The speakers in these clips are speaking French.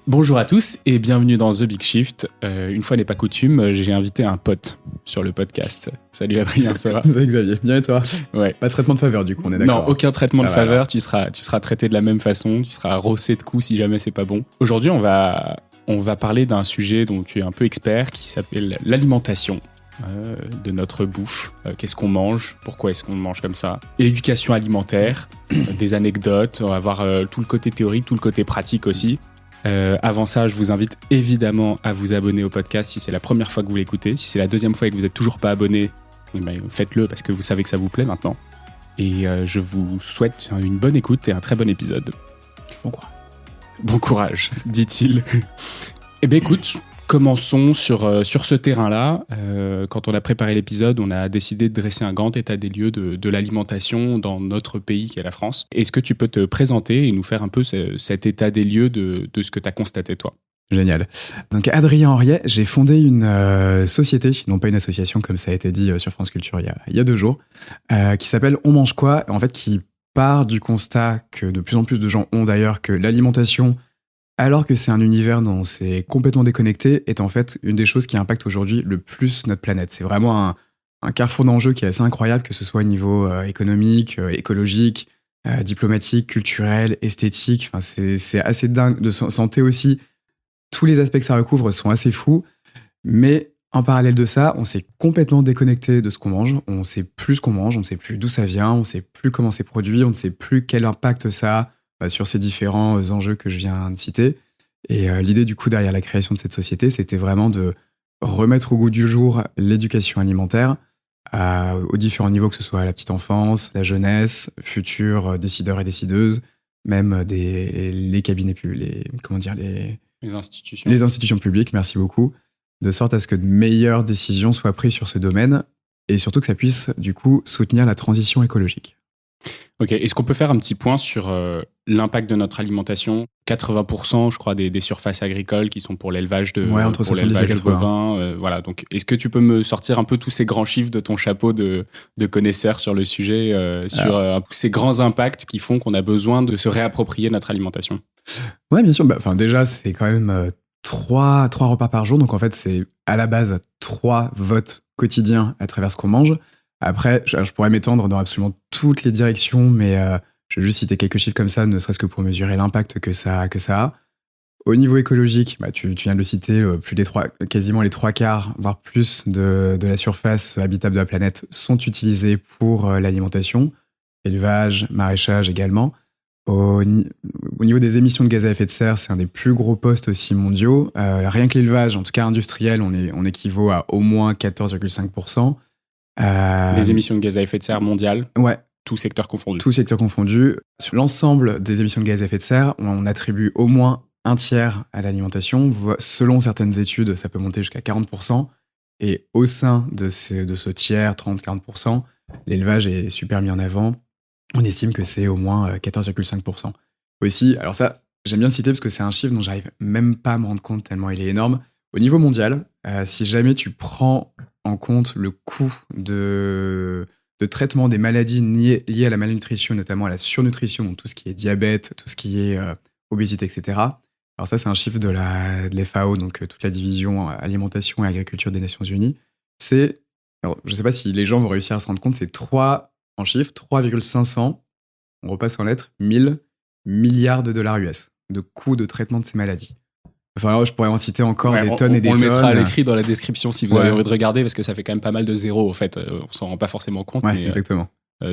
Bonjour à tous et bienvenue dans The Big Shift. Une fois n'est pas coutume, j'ai invité un pote sur le podcast. Salut Adrien, ça va? Salut Xavier, bien et toi? Ouais. Pas de traitement de faveur du coup, on est d'accord? Non, aucun traitement de Ça va, faveur, tu seras traité de la même façon, tu seras rossé de coups si jamais c'est pas bon. Aujourd'hui, on va parler d'un sujet dont tu es un peu expert qui s'appelle l'alimentation. De notre bouffe, qu'est-ce qu'on mange, pourquoi est-ce qu'on mange comme ça, et l'éducation alimentaire, des anecdotes, on va voir tout le côté théorique, tout le côté pratique aussi. Avant ça, je vous invite évidemment à vous abonner au podcast si c'est la première fois que vous l'écoutez. Si c'est la deuxième fois et que vous n'êtes toujours pas abonné, faites-le parce que vous savez que ça vous plaît maintenant. Et je vous souhaite une bonne écoute et un très bon épisode. Bon courage. Bon courage, dit-il. Eh bien écoute, commençons sur ce terrain-là. Quand on a préparé l'épisode, on a décidé de dresser un grand état des lieux de l'alimentation dans notre pays qui est la France. Est-ce que tu peux te présenter et nous faire un peu cet état des lieux de ce que tu as constaté toi? Génial. Donc Adrien Henriet, j'ai fondé une société, non pas une association comme ça a été dit sur France Culture il y a 2 jours, qui s'appelle On Mange Quoi, en fait qui part du constat que de plus en plus de gens ont d'ailleurs que l'alimentation, alors que c'est un univers dont c'est complètement déconnecté, est en fait une des choses qui impacte aujourd'hui le plus notre planète. C'est vraiment un carrefour d'enjeux qui est assez incroyable, que ce soit au niveau économique, écologique, diplomatique, culturel, esthétique. Enfin, c'est assez dingue. De santé aussi, tous les aspects que ça recouvre sont assez fous. Mais en parallèle de ça, on s'est complètement déconnecté de ce qu'on mange. On ne sait plus ce qu'on mange, on ne sait plus d'où ça vient, on ne sait plus comment c'est produit, on ne sait plus quel impact ça a sur ces différents enjeux que je viens de citer. Et l'idée du coup derrière la création de cette société, c'était vraiment de remettre au goût du jour l'éducation alimentaire aux différents niveaux, que ce soit la petite enfance, la jeunesse, futurs décideurs et décideuses, même les cabinets publics, les institutions publiques, merci beaucoup, de sorte à ce que de meilleures décisions soient prises sur ce domaine et surtout que ça puisse du coup soutenir la transition écologique. Ok, est-ce qu'on peut faire un petit point sur l'impact de notre alimentation? 80%, je crois, des surfaces agricoles qui sont pour l'élevage de, entre 70 et 80. bovins. Voilà, donc est-ce que tu peux me sortir un peu tous ces grands chiffres de ton chapeau de connaisseur sur le sujet, sur ces grands impacts qui font qu'on a besoin de se réapproprier notre alimentation? Ouais, bien sûr. Déjà, c'est quand même 3 repas par jour. Donc en fait, c'est à la base 3 votes quotidiens à travers ce qu'on mange. Après, je pourrais m'étendre dans absolument toutes les directions, mais je vais juste citer quelques chiffres comme ça, ne serait-ce que pour mesurer l'impact que ça a. Au niveau écologique, tu viens de le citer, quasiment les 3/4, voire plus de la surface habitable de la planète sont utilisés pour l'alimentation, élevage, maraîchage également. Au niveau des émissions de gaz à effet de serre, c'est un des plus gros postes aussi mondiaux. Rien que l'élevage, en tout cas industriel, on équivaut à au moins 14,5%. Des émissions de gaz à effet de serre mondiales? Ouais. Tout secteur confondu. Tout secteur confondu. Sur l'ensemble des émissions de gaz à effet de serre, on attribue au moins 1/3 à l'alimentation. Selon certaines études, ça peut monter jusqu'à 40%. Et au sein de ce tiers, 30-40%, l'élevage est super mis en avant. On estime que c'est au moins 14,5%. Aussi, alors ça, j'aime bien le citer parce que c'est un chiffre dont j'arrive même pas à me rendre compte tellement il est énorme. Au niveau mondial, si jamais tu prends en compte le coût de traitement des maladies liées à la malnutrition, notamment à la surnutrition, donc tout ce qui est diabète, tout ce qui est obésité, etc. Alors ça, c'est un chiffre de la FAO, donc toute la division alimentation et agriculture des Nations Unies. Alors, je ne sais pas si les gens vont réussir à se rendre compte, c'est 3,500, on repasse en lettres, 1000 milliards de dollars US de coût de traitement de ces maladies. Enfin, alors, je pourrais en citer encore des tonnes et des tonnes. On le mettra à l'écrit dans la description si vous avez envie de regarder, parce que ça fait quand même pas mal de zéros, en fait. On s'en rend pas forcément compte. Ouais, mais, exactement.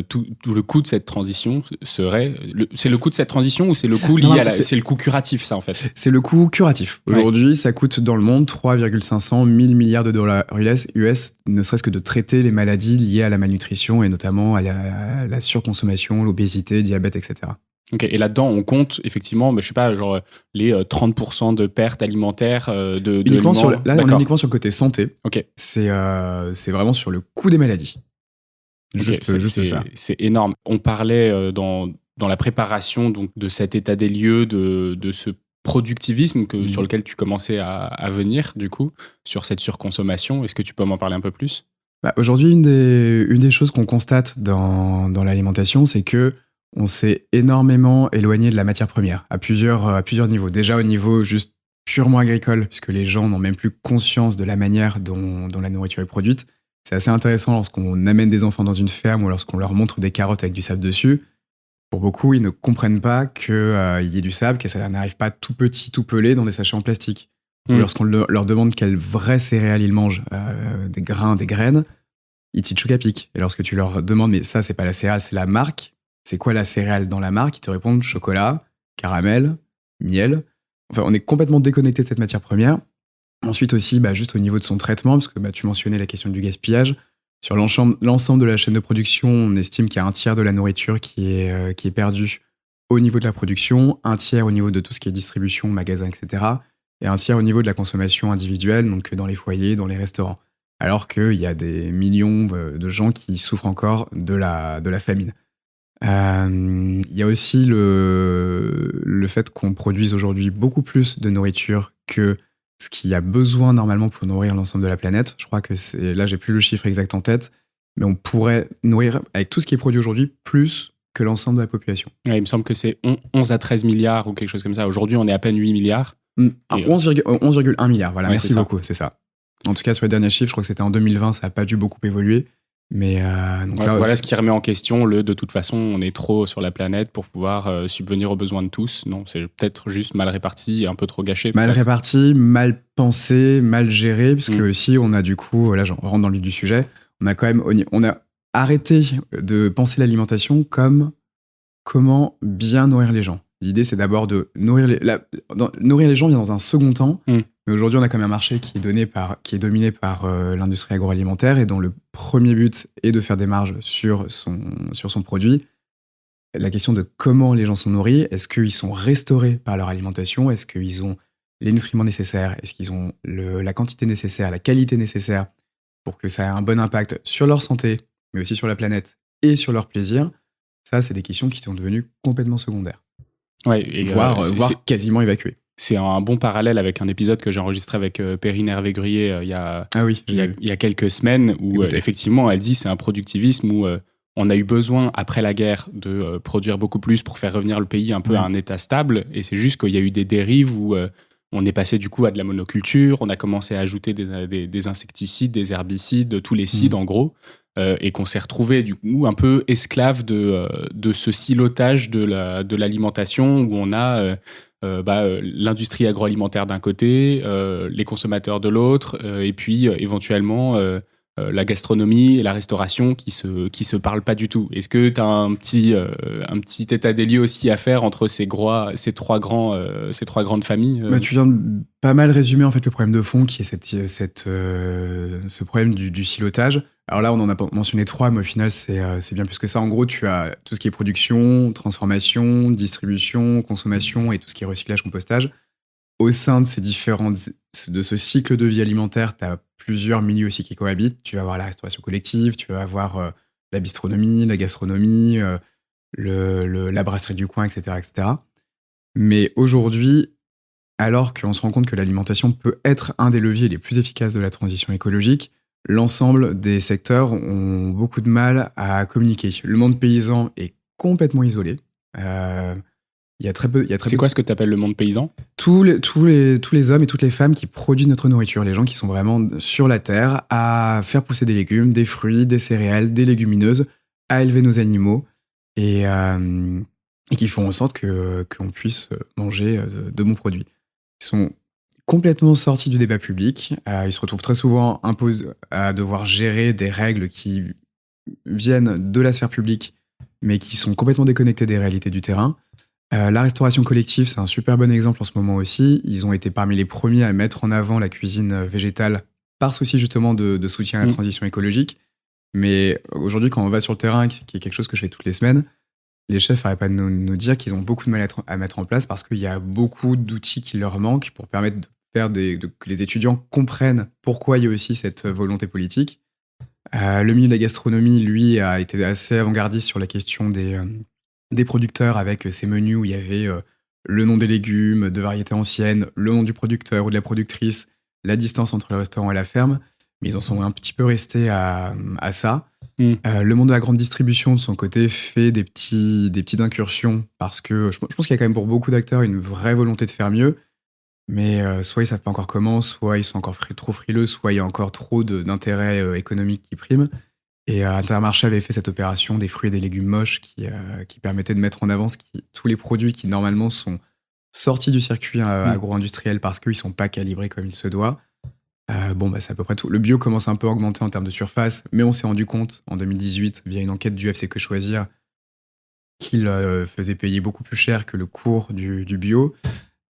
Tout le coût de cette transition serait... C'est le coût de cette transition ou c'est le coût lié c'est le coût curatif, ça, en fait? C'est le coût curatif. Aujourd'hui, ça coûte dans le monde 3,500 milliards de dollars US, ne serait-ce que de traiter les maladies liées à la malnutrition et notamment à la surconsommation, l'obésité, diabète, etc. Ok, et là-dedans, on compte effectivement, je sais pas, genre les 30% de pertes alimentaires uniquement on est uniquement sur le côté santé. Ok. C'est vraiment sur le coût des maladies. Okay, juste ça. C'est énorme. On parlait dans la préparation donc, de cet état des lieux, de ce productivisme sur lequel tu commençais à venir, du coup, sur cette surconsommation. Est-ce que tu peux m'en parler un peu plus? Aujourd'hui, une des choses qu'on constate dans l'alimentation, c'est que on s'est énormément éloigné de la matière première à plusieurs niveaux. Déjà au niveau juste purement agricole, puisque les gens n'ont même plus conscience de la manière dont la nourriture est produite. C'est assez intéressant lorsqu'on amène des enfants dans une ferme ou lorsqu'on leur montre des carottes avec du sable dessus. Pour beaucoup, ils ne comprennent pas qu'il y ait du sable, que ça n'arrive pas tout petit, tout pelé dans des sachets en plastique. Ou lorsqu'on leur demande quelles vraies céréales ils mangent, des grains, des graines, ils t'y chouquent à pic. Et lorsque tu leur demandes, mais ça, c'est pas la céréale, c'est la marque, c'est quoi la céréale dans la marque? Ils te répondent chocolat, caramel, miel. Enfin, on est complètement déconnecté de cette matière première. Ensuite aussi, juste au niveau de son traitement, parce que tu mentionnais la question du gaspillage. Sur l'ensemble de la chaîne de production, on estime qu'il y a un tiers de la nourriture qui est perdue au niveau de la production, un tiers au niveau de tout ce qui est distribution, magasin, etc. Et un tiers au niveau de la consommation individuelle, donc dans les foyers, dans les restaurants. Alors qu'il y a des millions de gens qui souffrent encore de la famine. Il y a aussi le fait qu'on produise aujourd'hui beaucoup plus de nourriture que ce qu'il y a besoin normalement pour nourrir l'ensemble de la planète. Je crois que là, j'ai plus le chiffre exact en tête, mais on pourrait nourrir, avec tout ce qui est produit aujourd'hui, plus que l'ensemble de la population. Ouais, il me semble que c'est 11 à 13 milliards ou quelque chose comme ça. Aujourd'hui, on est à peine 8 milliards. 11,1 milliards, voilà, ouais, merci beaucoup, c'est ça. En tout cas, sur les derniers chiffres, je crois que c'était en 2020, ça n'a pas dû beaucoup évoluer. Mais donc là, voilà ce qui remet en question de toute façon, on est trop sur la planète pour pouvoir subvenir aux besoins de tous. Non, c'est peut-être juste mal réparti et un peu trop gâché. Mal réparti, mal pensé, mal géré, puisque aussi on a du coup, là, on rentre dans le vif du sujet, on a arrêté de penser l'alimentation comme comment bien nourrir les gens. L'idée, c'est d'abord de nourrir les gens vient dans un second temps. Mais aujourd'hui, on a quand même un marché qui est dominé par l'industrie agroalimentaire et dont le premier but est de faire des marges sur son produit. La question de comment les gens sont nourris, est-ce qu'ils sont restaurés par leur alimentation? Est-ce qu'ils ont les nutriments nécessaires? Est-ce qu'ils ont la quantité nécessaire, la qualité nécessaire pour que ça ait un bon impact sur leur santé, mais aussi sur la planète et sur leur plaisir? Ça, c'est des questions qui sont devenues complètement secondaires. Ouais, et voire quasiment évacuées. C'est un bon parallèle avec un épisode que j'ai enregistré avec Perrine Hervé-Gruyer il y a quelques semaines où effectivement elle dit c'est un productivisme où on a eu besoin après la guerre de produire beaucoup plus pour faire revenir le pays un peu à un état stable, et c'est juste qu'il y a eu des dérives où on est passé du coup à de la monoculture, on a commencé à ajouter des insecticides, des herbicides, tous les cides en gros, et qu'on s'est retrouvé du coup un peu esclave de ce silotage de l'alimentation où on a l'industrie agroalimentaire d'un côté, les consommateurs de l'autre, et puis éventuellement la gastronomie et la restauration qui se parlent pas du tout. Est-ce que tu as un petit état des lieux aussi à faire entre ces trois grandes familles Tu viens de pas mal résumer en fait le problème de fond qui est ce problème du silotage. Alors là, on en a mentionné 3, mais au final, c'est bien plus que ça. En gros, tu as tout ce qui est production, transformation, distribution, consommation et tout ce qui est recyclage, compostage. Au sein de de ce cycle de vie alimentaire, tu as plusieurs milieux aussi qui cohabitent. Tu vas avoir la restauration collective, tu vas avoir la bistronomie, la gastronomie, la brasserie du coin, etc., etc. Mais aujourd'hui, alors qu'on se rend compte que l'alimentation peut être un des leviers les plus efficaces de la transition écologique, l'ensemble des secteurs ont beaucoup de mal à communiquer. Le monde paysan est complètement isolé. C'est quoi ce que tu appelles le monde paysan? Tous les hommes et toutes les femmes qui produisent notre nourriture, les gens qui sont vraiment sur la terre à faire pousser des légumes, des fruits, des céréales, des légumineuses, à élever nos animaux et qui font en sorte qu'on puisse manger de bons produits. Ils sont complètement sortis du débat public. Ils se retrouvent très souvent imposés à devoir gérer des règles qui viennent de la sphère publique, mais qui sont complètement déconnectées des réalités du terrain. La restauration collective, c'est un super bon exemple en ce moment aussi. Ils ont été parmi les premiers à mettre en avant la cuisine végétale par souci justement de soutien à la transition écologique. Mais aujourd'hui, quand on va sur le terrain, qui est quelque chose que je fais toutes les semaines, les chefs n'arrêtent pas de nous dire qu'ils ont beaucoup de mal à mettre en place parce qu'il y a beaucoup d'outils qui leur manquent pour permettre de faire que les étudiants comprennent pourquoi il y a aussi cette volonté politique. Le milieu de la gastronomie, lui, a été assez avant-gardiste sur la question des producteurs avec ces menus où il y avait le nom des légumes, de variétés anciennes, le nom du producteur ou de la productrice, la distance entre le restaurant et la ferme. Mais ils en sont un petit peu restés à ça. Le monde de la grande distribution, de son côté, fait des petites incursions parce que je pense qu'il y a quand même pour beaucoup d'acteurs une vraie volonté de faire mieux. Mais soit ils savent pas encore comment, soit ils sont encore trop frileux, soit il y a encore trop d'intérêts économiques qui priment. Et Intermarché avait fait cette opération des fruits et des légumes moches qui permettait de mettre en avant tous les produits qui normalement sont sortis du circuit agro-industriel parce qu'ils sont pas calibrés comme il se doit. C'est à peu près tout. Le bio commence un peu à augmenter en termes de surface, mais on s'est rendu compte en 2018, via une enquête du FC Que Choisir, qu'il faisait payer beaucoup plus cher que le cours du bio.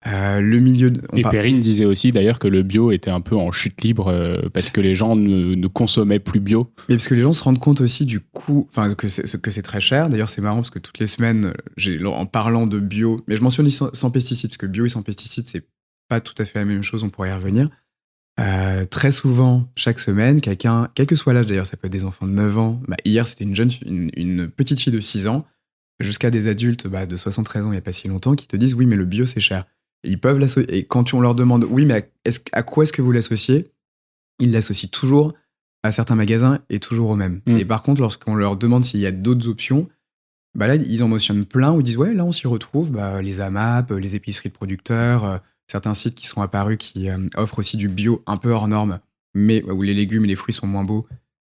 Et Perrine disait aussi d'ailleurs que le bio était un peu en chute libre parce que les gens ne consommaient plus bio. Mais parce que les gens se rendent compte aussi du coût, que c'est très cher. D'ailleurs, c'est marrant parce que toutes les semaines, en parlant de bio, mais je mentionne sans pesticides, parce que bio et sans pesticides, c'est pas tout à fait la même chose, on pourrait y revenir. Très souvent, chaque semaine, quelqu'un, quel que soit l'âge d'ailleurs, ça peut être des enfants de 9 ans, hier c'était une petite fille de 6 ans, jusqu'à des adultes de 73 ans il n'y a pas si longtemps, qui te disent oui mais le bio c'est cher. Et ils peuvent l'associer. Et quand on leur demande oui mais à quoi est-ce que vous l'associez, ils l'associent toujours à certains magasins et toujours au même. Et par contre, lorsqu'on leur demande s'il y a d'autres options, là ils en mentionnent plein où ils disent ouais là on s'y retrouve, les AMAP, les épiceries de producteurs, certains sites qui sont apparus qui offrent aussi du bio un peu hors norme, mais où les légumes et les fruits sont moins beaux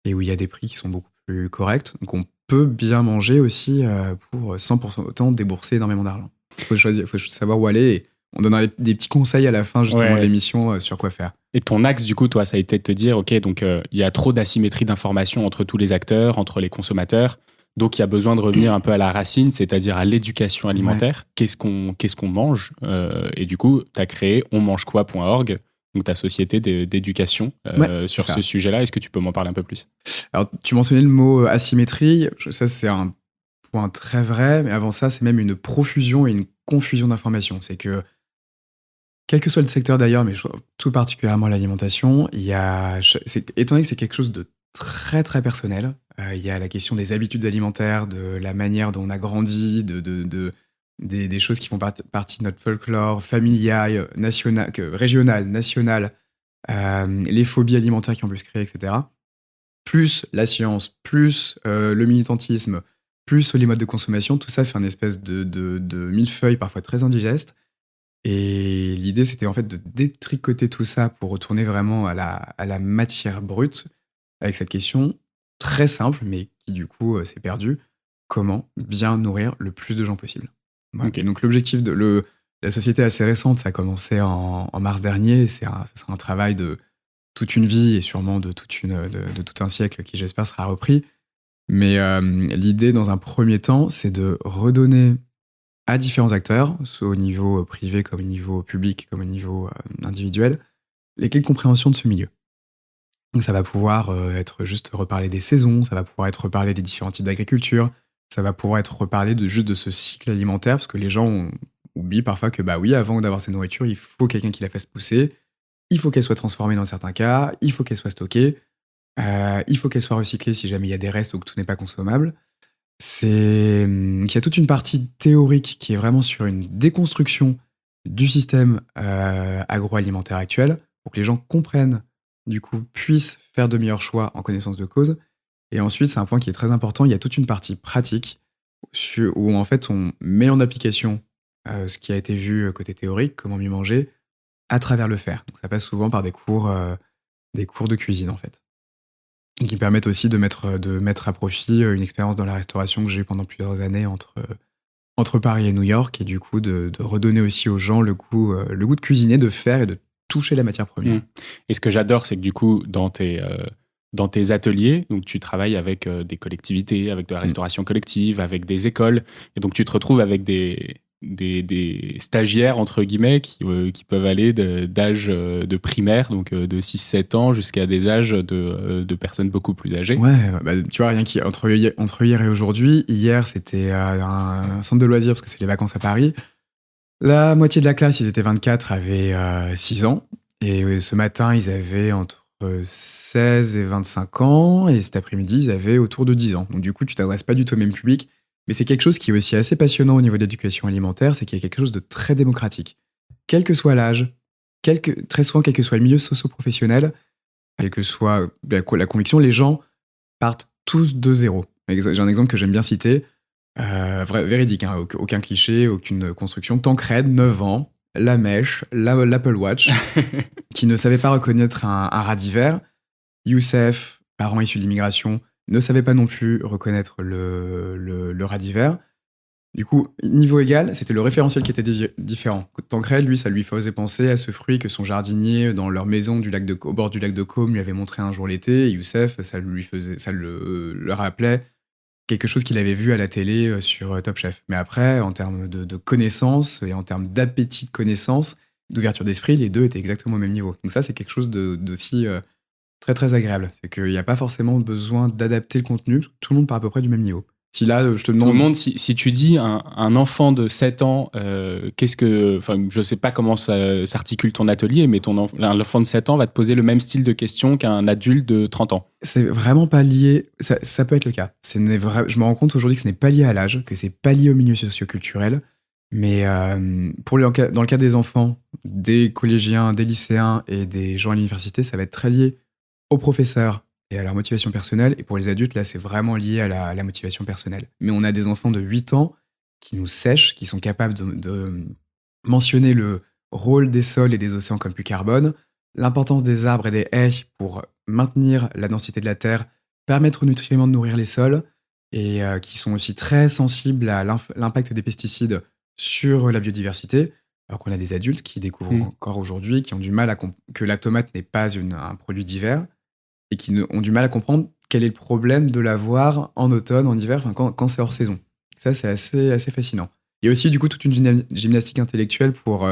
et où il y a des prix qui sont beaucoup plus corrects. Donc on peut bien manger aussi pour 100% autant débourser énormément d'argent. Il faut savoir où aller et on donnera des petits conseils à la fin justement de l'émission sur quoi faire. Et ton axe du coup, toi, ça a été de te dire, ok, donc il y a trop d'asymétrie d'informations entre tous les acteurs, entre les consommateurs. Donc, il y a besoin de revenir un peu à la racine, c'est-à-dire à l'éducation alimentaire. Ouais. Qu'est-ce qu'on mange et du coup, tu as créé onmangequoi.org, donc ta société d'éducation sur ce sujet-là. Est-ce que tu peux m'en parler un peu plus ? Alors, tu mentionnais le mot asymétrie. Ça, c'est un point très vrai. Mais avant ça, c'est même une profusion et une confusion d'informations. C'est que, quel que soit le secteur d'ailleurs, mais tout particulièrement l'alimentation, étant donné que c'est quelque chose de très très personnel, il y a la question des habitudes alimentaires, de la manière dont on a grandi, des choses qui font partie de notre folklore familial, régional, national, les phobies alimentaires qui ont pu se créer, etc. Plus la science, plus le militantisme, plus les modes de consommation, tout ça fait une espèce de millefeuille parfois très indigeste. Et l'idée, c'était en fait de détricoter tout ça pour retourner vraiment à la matière brute, avec cette question très simple, mais qui du coup s'est perdue. Comment bien nourrir le plus de gens possible. Voilà. Okay. Donc l'objectif de la société est assez récente, ça a commencé en mars dernier, ce sera un travail de toute une vie et sûrement de tout un siècle qui j'espère sera repris. Mais l'idée dans un premier temps, c'est de redonner à différents acteurs, soit au niveau privé comme au niveau public, comme au niveau individuel, les clés de compréhension de ce milieu. Donc ça va pouvoir être juste reparler des saisons, ça va pouvoir être reparler des différents types d'agriculture, ça va pouvoir être reparler juste de ce cycle alimentaire, parce que les gens oublient parfois que oui, avant d'avoir cette nourriture, il faut quelqu'un qui la fasse pousser, il faut qu'elle soit transformée dans certains cas, il faut qu'elle soit stockée, il faut qu'elle soit recyclée si jamais il y a des restes ou que tout n'est pas consommable. Il y a toute une partie théorique qui est vraiment sur une déconstruction du système agroalimentaire actuel, pour que les gens comprennent, du coup, puissent faire de meilleurs choix en connaissance de cause. Et ensuite, c'est un point qui est très important, il y a toute une partie pratique où en fait on met en application ce qui a été vu côté théorique, comment mieux manger, à travers le faire. Donc ça passe souvent par des cours de cuisine en fait. Qui permettent aussi de mettre à profit une expérience dans la restauration que j'ai eu pendant plusieurs années entre Paris et New York, et du coup de redonner aussi aux gens le goût de cuisiner, de faire et de toucher la matière première. Et ce que j'adore, c'est que du coup, dans tes ateliers, donc tu travailles avec des collectivités, avec de la restauration collective, avec des écoles, et donc tu te retrouves avec des stagiaires, entre guillemets, qui peuvent aller d'âge de primaire, donc de 6-7 ans, jusqu'à des âges de personnes beaucoup plus âgées. Ouais, tu vois, rien qu'entre hier et aujourd'hui, hier c'était un centre de loisirs, parce que c'est les vacances à Paris. La moitié de la classe, ils étaient 24, avaient 6 ans, et ce matin, ils avaient entre 16 et 25 ans, et cet après-midi, ils avaient autour de 10 ans. Donc du coup, tu t'adresses pas du tout au même public. Mais c'est quelque chose qui est aussi assez passionnant au niveau de l'éducation alimentaire, c'est qu'il y a quelque chose de très démocratique. Quel que soit l'âge, très souvent, quel que soit le milieu socio-professionnel, quelle que soit la conviction, les gens partent tous de zéro. J'ai un exemple que j'aime bien citer, véridique, hein, aucun cliché, aucune construction. Tancred, 9 ans, la mèche, l'Apple Watch, qui ne savait pas reconnaître un rat d'hiver. Youssef, parent issu de l'immigration, ne savait pas non plus reconnaître le rat d'hiver. Du coup, niveau égal, c'était le référentiel qui était différent. Tancred, lui, ça lui faisait penser à ce fruit que son jardinier, dans leur maison au bord du lac de Caume, lui avait montré un jour l'été. Et Youssef, ça le rappelait quelque chose qu'il avait vu à la télé sur Top Chef. Mais après, en termes de connaissances et en termes d'appétit de connaissances, d'ouverture d'esprit, les deux étaient exactement au même niveau. Donc ça, c'est quelque chose d'aussi très très agréable. C'est qu'il n'y a pas forcément besoin d'adapter le contenu, tout le monde part à peu près du même niveau. Si là, je te demande... Tout le monde, si tu dis un enfant de 7 ans, je sais pas comment s'articule ton atelier, mais l'enfant de 7 ans va te poser le même style de questions qu'un adulte de 30 ans. C'est vraiment pas lié, ça peut être le cas. Je me rends compte aujourd'hui que ce n'est pas lié à l'âge, que c'est pas lié au milieu socio-culturel, mais dans le cas des enfants, des collégiens, des lycéens et des gens à l'université, ça va être très lié aux professeurs et à leur motivation personnelle. Et pour les adultes, là, c'est vraiment lié à la motivation personnelle. Mais on a des enfants de 8 ans qui nous sèchent, qui sont capables de mentionner le rôle des sols et des océans comme puits carbone, l'importance des arbres et des haies pour maintenir la densité de la terre, permettre aux nutriments de nourrir les sols, et qui sont aussi très sensibles à l'impact des pesticides sur la biodiversité, alors qu'on a des adultes qui découvrent encore aujourd'hui, qui ont du mal que la tomate n'est pas un produit d'hiver, et qui ont du mal à comprendre quel est le problème de l'avoir en automne, en hiver, quand c'est hors saison. Ça, c'est assez fascinant. Il y a aussi du coup toute une gymnastique intellectuelle pour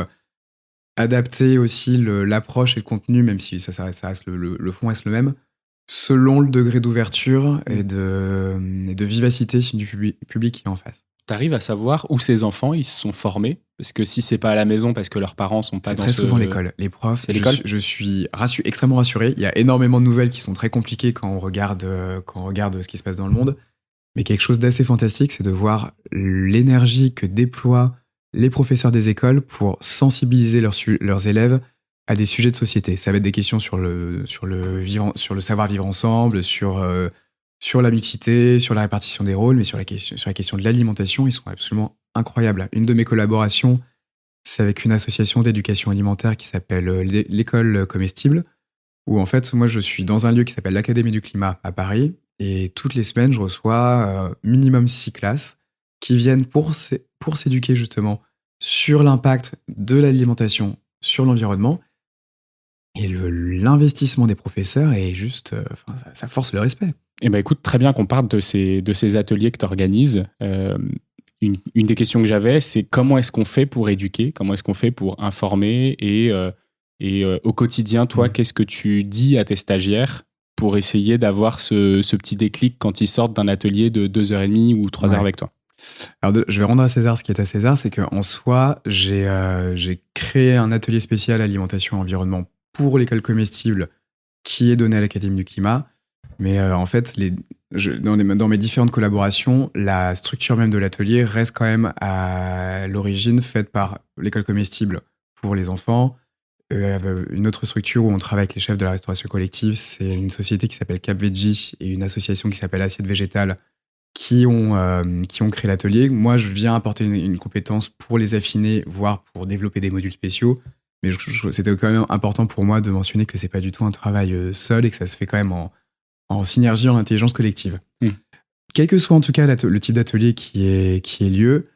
adapter aussi l'approche et le contenu, même si ça reste le fond reste le même, selon le degré d'ouverture et de vivacité du public qui est en face. T'arrives à savoir où ces enfants ils se sont formés? Parce que si c'est pas à la maison, parce que leurs parents sont pas dans C'est très souvent l'école. Les profs, c'est l'école. Je suis extrêmement rassuré. Il y a énormément de nouvelles qui sont très compliquées quand on regarde ce qui se passe dans le monde. Mais quelque chose d'assez fantastique, c'est de voir l'énergie que déploient les professeurs des écoles pour sensibiliser leurs élèves à des sujets de société. Ça va être des questions sur le savoir vivre ensemble, sur la mixité, sur la répartition des rôles, mais sur la question de l'alimentation, ils sont absolument incroyables. Une de mes collaborations, c'est avec une association d'éducation alimentaire qui s'appelle l'École Comestible, où en fait, moi, je suis dans un lieu qui s'appelle l'Académie du Climat à Paris, et toutes les semaines, je reçois minimum 6 classes qui viennent pour s'éduquer justement sur l'impact de l'alimentation sur l'environnement. Et l'investissement des professeurs est juste... ça force le respect. Eh ben écoute, très bien qu'on parle de ces ateliers que tu organises. Une des questions que j'avais, c'est comment est-ce qu'on fait pour éduquer, comment est-ce qu'on fait pour informer et au quotidien, toi, qu'est-ce que tu dis à tes stagiaires pour essayer d'avoir ce petit déclic quand ils sortent d'un atelier de 2h30 ou 3 heures avec toi? Alors, je vais rendre à César ce qui est à César, c'est qu'en soi, j'ai créé un atelier spécial alimentation et environnement pour l'école comestible qui est donné à l'Académie du Climat. Mais en fait, dans mes différentes collaborations, la structure même de l'atelier reste quand même à l'origine faite par l'école comestible pour les enfants. Une autre structure où on travaille avec les chefs de la restauration collective, c'est une société qui s'appelle Cap Veggie et une association qui s'appelle Assiette Végétale qui ont créé l'atelier. Moi, je viens apporter une compétence pour les affiner, voire pour développer des modules spéciaux. Mais c'était quand même important pour moi de mentionner que c'est pas du tout un travail seul et que ça se fait quand même en synergie, en intelligence collective. Quel que soit en tout cas le type d'atelier qui est lieu,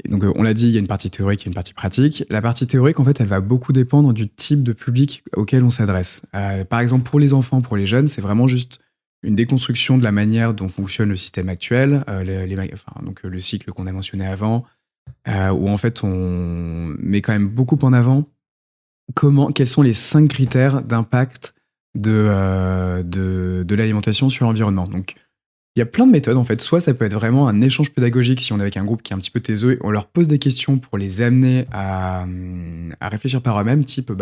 et donc on l'a dit, il y a une partie théorique et une partie pratique. La partie théorique, en fait, elle va beaucoup dépendre du type de public auquel on s'adresse. Par exemple, pour les enfants, pour les jeunes, c'est vraiment juste une déconstruction de la manière dont fonctionne le système actuel, donc le cycle qu'on a mentionné avant, où en fait on met quand même beaucoup en avant quels sont les 5 critères d'impact de l'alimentation sur l'environnement. Donc, il y a plein de méthodes, en fait. Soit ça peut être vraiment un échange pédagogique si on est avec un groupe qui est un petit peu taiseux, on leur pose des questions pour les amener à réfléchir par eux-mêmes, type,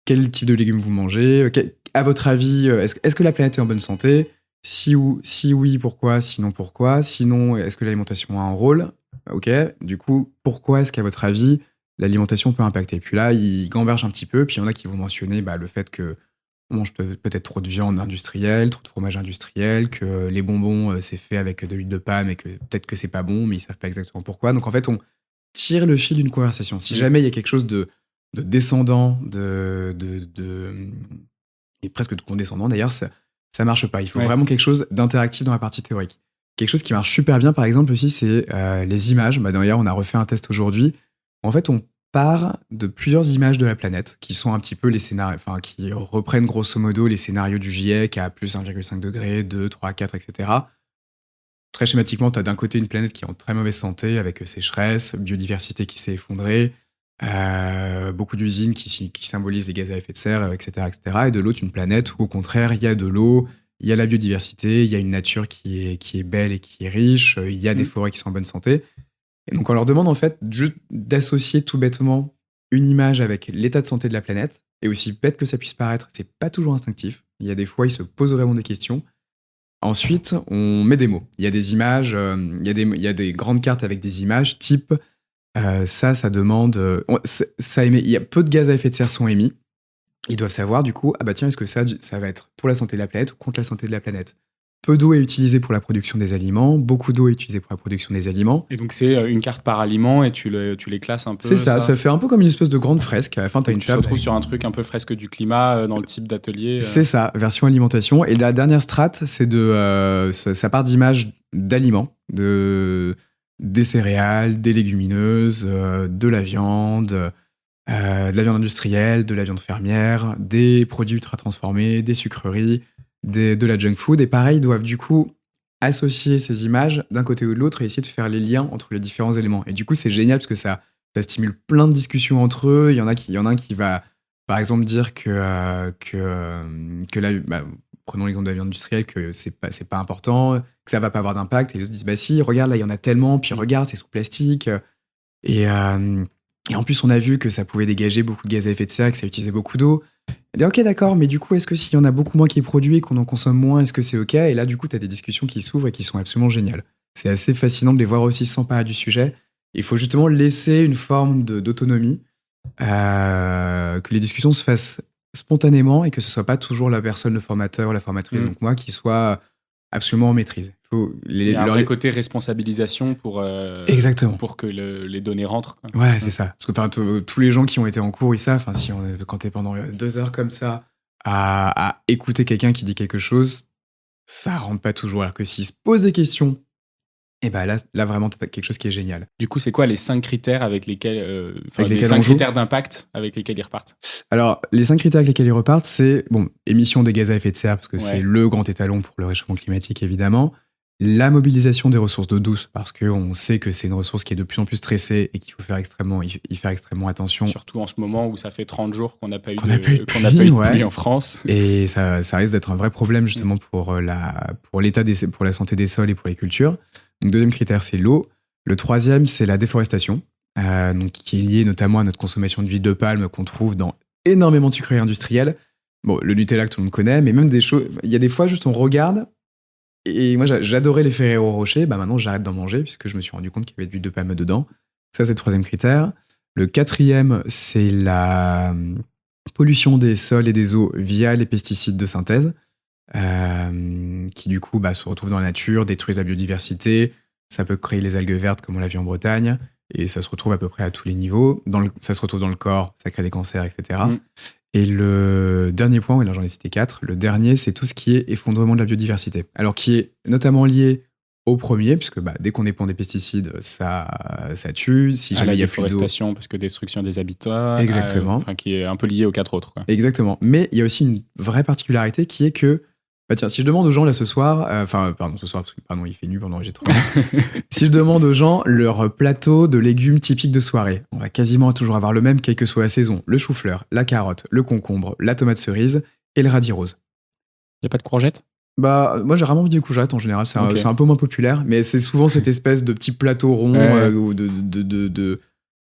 quel type de légumes vous mangez? À votre avis, est-ce que la planète est en bonne santé? Si oui, pourquoi? Sinon, pourquoi? Sinon, est-ce que l'alimentation a un rôle? Ok, du coup, pourquoi est-ce qu'à votre avis, l'alimentation peut impacter? Puis là, ils gambergent un petit peu, puis il y en a qui vont mentionner le fait que on mange peut-être trop de viande industrielle, trop de fromage industriel, que les bonbons, c'est fait avec de l'huile de palme et que peut-être que c'est pas bon, mais ils savent pas exactement pourquoi. Donc en fait, on tire le fil d'une conversation. Si jamais il y a quelque chose de descendant, et presque de condescendant d'ailleurs, ça marche pas. Il faut vraiment quelque chose d'interactif dans la partie théorique. Quelque chose qui marche super bien, par exemple, aussi, c'est les images. D'ailleurs, on a refait un test aujourd'hui. En fait, on part de plusieurs images de la planète qui sont un petit peu les scénarios, enfin, qui reprennent grosso modo les scénarios du GIEC à plus 1,5 degré, 2, 3, 4, etc. Très schématiquement, tu as d'un côté une planète qui est en très mauvaise santé, avec sécheresse, biodiversité qui s'est effondrée, beaucoup d'usines qui symbolisent les gaz à effet de serre, etc., etc. Et de l'autre, une planète où, au contraire, il y a de l'eau, il y a la biodiversité, il y a une nature qui est belle et qui est riche, il y a des forêts qui sont en bonne santé. Et donc, on leur demande, en fait, juste d'associer tout bêtement une image avec l'état de santé de la planète. Et aussi bête que ça puisse paraître, c'est pas toujours instinctif. Il y a des fois, ils se posent vraiment des questions. Ensuite, on met des mots. Il y a des images, il y a des grandes cartes avec des images type ça demande. Il y a peu de gaz à effet de serre sont émis. Ils doivent savoir du coup, ah bah tiens, est-ce que ça va être pour la santé de la planète ou contre la santé de la planète? Peu d'eau est utilisée pour la production des aliments, beaucoup d'eau est utilisée pour la production des aliments. Et donc c'est une carte par aliment et tu les classes un peu. C'est ça fait un peu comme une espèce de grande fresque. À la fin, tu as une table. Tu te retrouves sur un truc un peu fresque du climat dans le type d'atelier. C'est ça, version alimentation. Et la dernière strate, c'est ça part d'images d'aliments, des céréales, des légumineuses, de la viande industrielle, de la viande fermière, des produits ultra transformés, des sucreries, de la junk food. Et pareil, ils doivent du coup associer ces images d'un côté ou de l'autre et essayer de faire les liens entre les différents éléments. Et du coup, c'est génial parce que ça stimule plein de discussions entre eux. Il y en a un qui va, par exemple, dire que prenons l'exemple de la viande industrielle, que c'est pas important, que ça va pas avoir d'impact. Et ils se disent, bah si, regarde, là, il y en a tellement, puis regarde, c'est sous plastique. Et en plus, on a vu que ça pouvait dégager beaucoup de gaz à effet de serre, que ça utilisait beaucoup d'eau. Elle dit, ok, d'accord, mais du coup, est-ce que s'il y en a beaucoup moins qui est produit et qu'on en consomme moins, est-ce que c'est ok? Et là, du coup, tu as des discussions qui s'ouvrent et qui sont absolument géniales. C'est assez fascinant de les voir aussi s'emparer du sujet. Il faut justement laisser une forme d'autonomie, que les discussions se fassent spontanément et que ce soit pas toujours la personne, le formateur ou la formatrice, donc moi, qui soit absolument en maîtrise. Il y a un vrai côté responsabilisation Exactement. Pour que les données rentrent. Quoi. Ouais, c'est ça. Parce que tous les gens qui ont été en cours, ils savent, quand t'es pendant 2 heures comme ça à écouter quelqu'un qui dit quelque chose, ça rentre pas toujours. Alors que s'il se pose des questions, et ben là vraiment, t'as quelque chose qui est génial. Du coup, c'est quoi les 5 critères avec lesquels, les 5 critères d'impact avec lesquels ils repartent? Alors, les 5 critères avec lesquels ils repartent, c'est émission des gaz à effet de serre, parce que c'est le grand étalon pour le réchauffement climatique, évidemment. La mobilisation des ressources d'eau douce, parce qu'on sait que c'est une ressource qui est de plus en plus stressée et qu'il faut y faire extrêmement attention. Surtout en ce moment où ça fait 30 jours qu'on n'a pas eu de pluie en France. Et ça risque d'être un vrai problème justement pour la santé des sols et pour les cultures. Donc, deuxième critère, c'est l'eau. Le troisième, c'est la déforestation, donc qui est liée notamment à notre consommation d'huile de palme qu'on trouve dans énormément de sucreries industrielles. Bon, le Nutella que tout le monde connaît, mais même des choses. Il y a des fois, juste on regarde. Et moi, j'adorais les Ferrero Rocher. Maintenant, j'arrête d'en manger puisque je me suis rendu compte qu'il y avait de l'huile de palme dedans. Ça, c'est le troisième critère. Le quatrième, c'est la pollution des sols et des eaux via les pesticides de synthèse, qui du coup se retrouvent dans la nature, détruisent la biodiversité. Ça peut créer les algues vertes comme on l'a vu en Bretagne. Et ça se retrouve à peu près à tous les niveaux. Ça se retrouve dans le corps, ça crée des cancers, etc. Et le dernier point, là j'en ai cité 4, le dernier, c'est tout ce qui est effondrement de la biodiversité. Alors qui est notamment lié au premier, puisque dès qu'on dépend des pesticides, ça tue. Si jamais il y a plus d'eau, déforestation, parce que destruction des habitats. Exactement. Qui est un peu lié aux 4 autres. Quoi. Exactement. Mais il y a aussi une vraie particularité qui est que, tiens, si je demande aux gens là ce soir, ce soir, parce que il fait nuit pendant l'enregistrement. Si je demande aux gens leur plateau de légumes typiques de soirée, on va quasiment toujours avoir le même, quelle que soit la saison. Le chou-fleur, la carotte, le concombre, la tomate cerise et le radis rose. Il n'y a pas de courgettes? Moi j'ai rarement envie des courgettes en général, c'est un peu moins populaire, mais c'est souvent cette espèce de petit plateau rond ou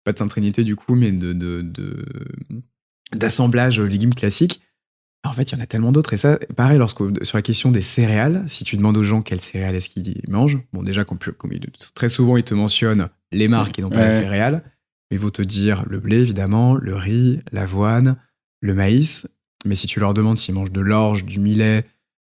pas de Sainte Trinité du coup, mais d'assemblage légumes classiques. En fait, il y en a tellement d'autres. Et ça, pareil, sur la question des céréales, si tu demandes aux gens quelles céréales est-ce qu'ils mangent, déjà, très souvent, ils te mentionnent les marques et non pas les céréales. Mais ils vont te dire le blé, évidemment, le riz, l'avoine, le maïs. Mais si tu leur demandes s'ils mangent de l'orge, du millet,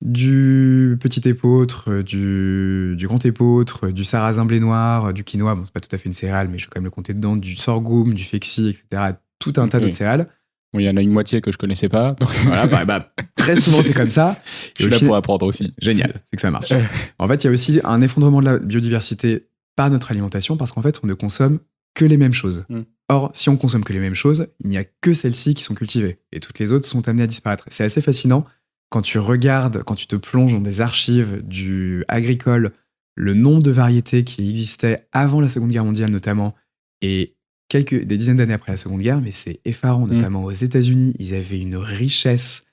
du petit épeautre, du grand épeautre, du sarrasin blé noir, du quinoa, bon, c'est pas tout à fait une céréale, mais je vais quand même le compter dedans, du sorghum, du fexi, etc. Tout un tas Ok. d'autres céréales. Bon, il y en a une moitié que je connaissais pas, donc Voilà, très souvent c'est comme ça. je suis là pour apprendre aussi. Génial, c'est que ça marche. En fait, il y a aussi un effondrement de la biodiversité par notre alimentation parce qu'en fait, on ne consomme que les mêmes choses. Mm. Or, si on consomme que les mêmes choses, il n'y a que celles-ci qui sont cultivées et toutes les autres sont amenées à disparaître. C'est assez fascinant quand tu regardes, quand tu te plonges dans des archives du agricole, le nombre de variétés qui existaient avant la Seconde Guerre mondiale notamment et des dizaines d'années après la Seconde Guerre, mais c'est effarant, notamment aux États-Unis, ils avaient une richesse,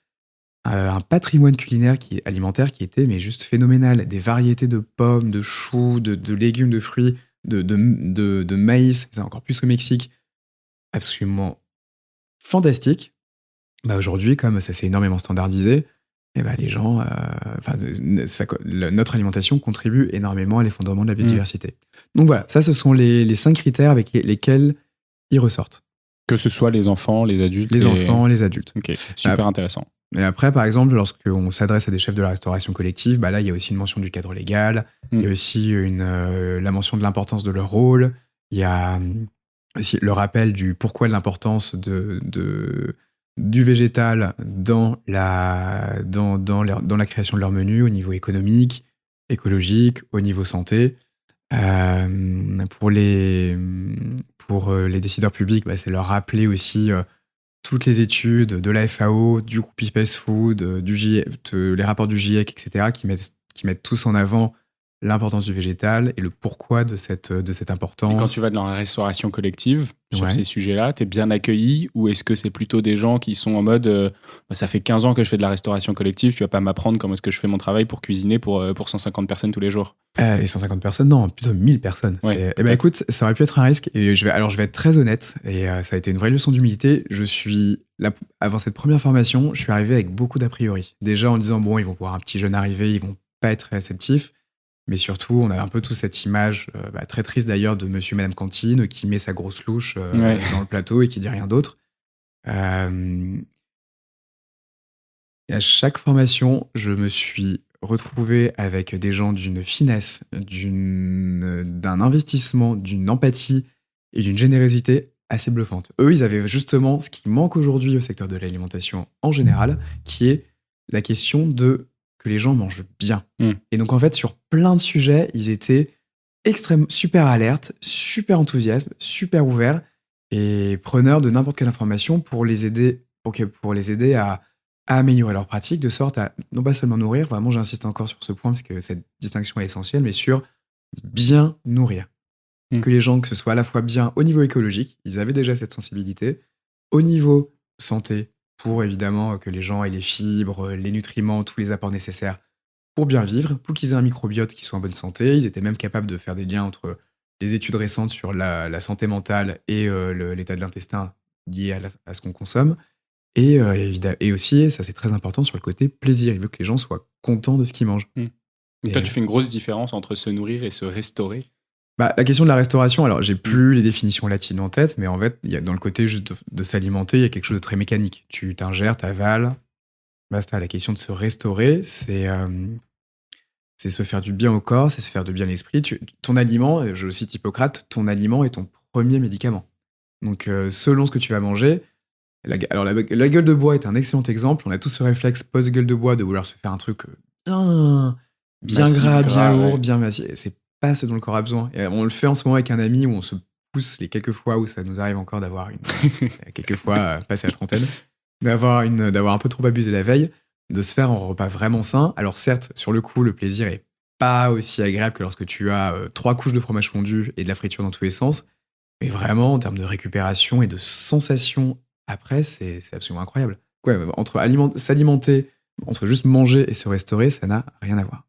un patrimoine culinaire alimentaire qui était mais juste phénoménal. Des variétés de pommes, de choux, de légumes, de fruits, de maïs, c'est encore plus au Mexique, absolument fantastique. Bah aujourd'hui, comme ça s'est énormément standardisé, et bah les gens, notre alimentation contribue énormément à l'effondrement de la biodiversité. Donc voilà, ça ce sont les 5 critères avec lesquels ils ressortent. Que ce soit les enfants, les adultes. Les enfants, les adultes. Ok, super intéressant. Et après, par exemple, lorsqu'on s'adresse à des chefs de la restauration collective, bah là, il y a aussi une mention du cadre légal, il y a aussi la mention de l'importance de leur rôle, il y a aussi le rappel du pourquoi de l'importance du végétal dans la création de leur menu au niveau économique, écologique, au niveau santé. Pour les décideurs publics, bah, c'est leur rappeler aussi toutes les études de la FAO, du groupe IPES Food, les rapports du GIEC, etc., qui mettent tous en avant l'importance du végétal et le pourquoi de cette importance. Et quand tu vas dans la restauration collective, sur Ouais. ces sujets-là, t'es bien accueilli ou est-ce que c'est plutôt des gens qui sont en mode ça fait 15 ans que je fais de la restauration collective, tu vas pas m'apprendre comment est-ce que je fais mon travail pour cuisiner pour 150 personnes tous les jours? Et 150 personnes, non, plutôt 1000 personnes. Ouais, Eh ben écoute, ça aurait pu être un risque. Et je vais être très honnête, et ça a été une vraie leçon d'humilité. Avant cette première formation, je suis arrivé avec beaucoup d'a priori. Déjà en disant, bon, ils vont voir un petit jeune arriver, ils vont pas être réceptifs. Mais surtout, on a un peu tous cette image, très triste d'ailleurs, de monsieur et madame Cantine qui met sa grosse louche dans le plateau et qui dit rien d'autre. Et à chaque formation, je me suis retrouvé avec des gens d'une finesse, d'un investissement, d'une empathie et d'une générosité assez bluffante. Eux, ils avaient justement ce qui manque aujourd'hui au secteur de l'alimentation en général, qui est la question de que les gens mangent bien. Et donc, en fait, sur plein de sujets, ils étaient super alertes, super enthousiastes, super ouverts et preneurs de n'importe quelle information pour les aider à améliorer leur pratique, de sorte à non pas seulement nourrir, vraiment j'insiste encore sur ce point parce que cette distinction est essentielle, mais sur bien nourrir. Que les gens, que ce soit à la fois bien au niveau écologique, ils avaient déjà cette sensibilité, au niveau santé, pour évidemment que les gens aient les fibres, les nutriments, tous les apports nécessaires pour bien vivre, pour qu'ils aient un microbiote qui soit en bonne santé. Ils étaient même capables de faire des liens entre les études récentes sur la santé mentale et l'état de l'intestin lié à ce qu'on consomme. Et aussi, ça c'est très important, sur le côté plaisir. Il veut que les gens soient contents de ce qu'ils mangent. Et toi, tu fais une grosse différence entre se nourrir et se restaurer? La question de la restauration, alors j'ai plus les définitions latines en tête, mais en fait, il y a dans le côté juste de s'alimenter, il y a quelque chose de très mécanique. Tu t'ingères, t'avales, basta. La question de se restaurer, c'est se faire du bien au corps, c'est se faire du bien à l'esprit. Ton aliment, je cite Hippocrate, ton aliment est ton premier médicament. Donc selon ce que tu vas manger, la gueule de bois est un excellent exemple. On a tous ce réflexe post-gueule de bois de vouloir se faire un truc bien Massif, gras, bien lourd, ouais. bien massif. C'est pas ce dont le corps a besoin. Et on le fait en ce moment avec un ami où on se pousse les quelques fois où ça nous arrive encore d'avoir quelques fois passé la trentaine, d'avoir un peu trop abusé la veille, de se faire un repas vraiment sain. Alors certes, sur le coup, le plaisir est pas aussi agréable que lorsque tu as 3 couches de fromage fondu et de la friture dans tous les sens, mais vraiment en termes de récupération et de sensation après, c'est absolument incroyable. Ouais, entre s'alimenter, entre juste manger et se restaurer, ça n'a rien à voir.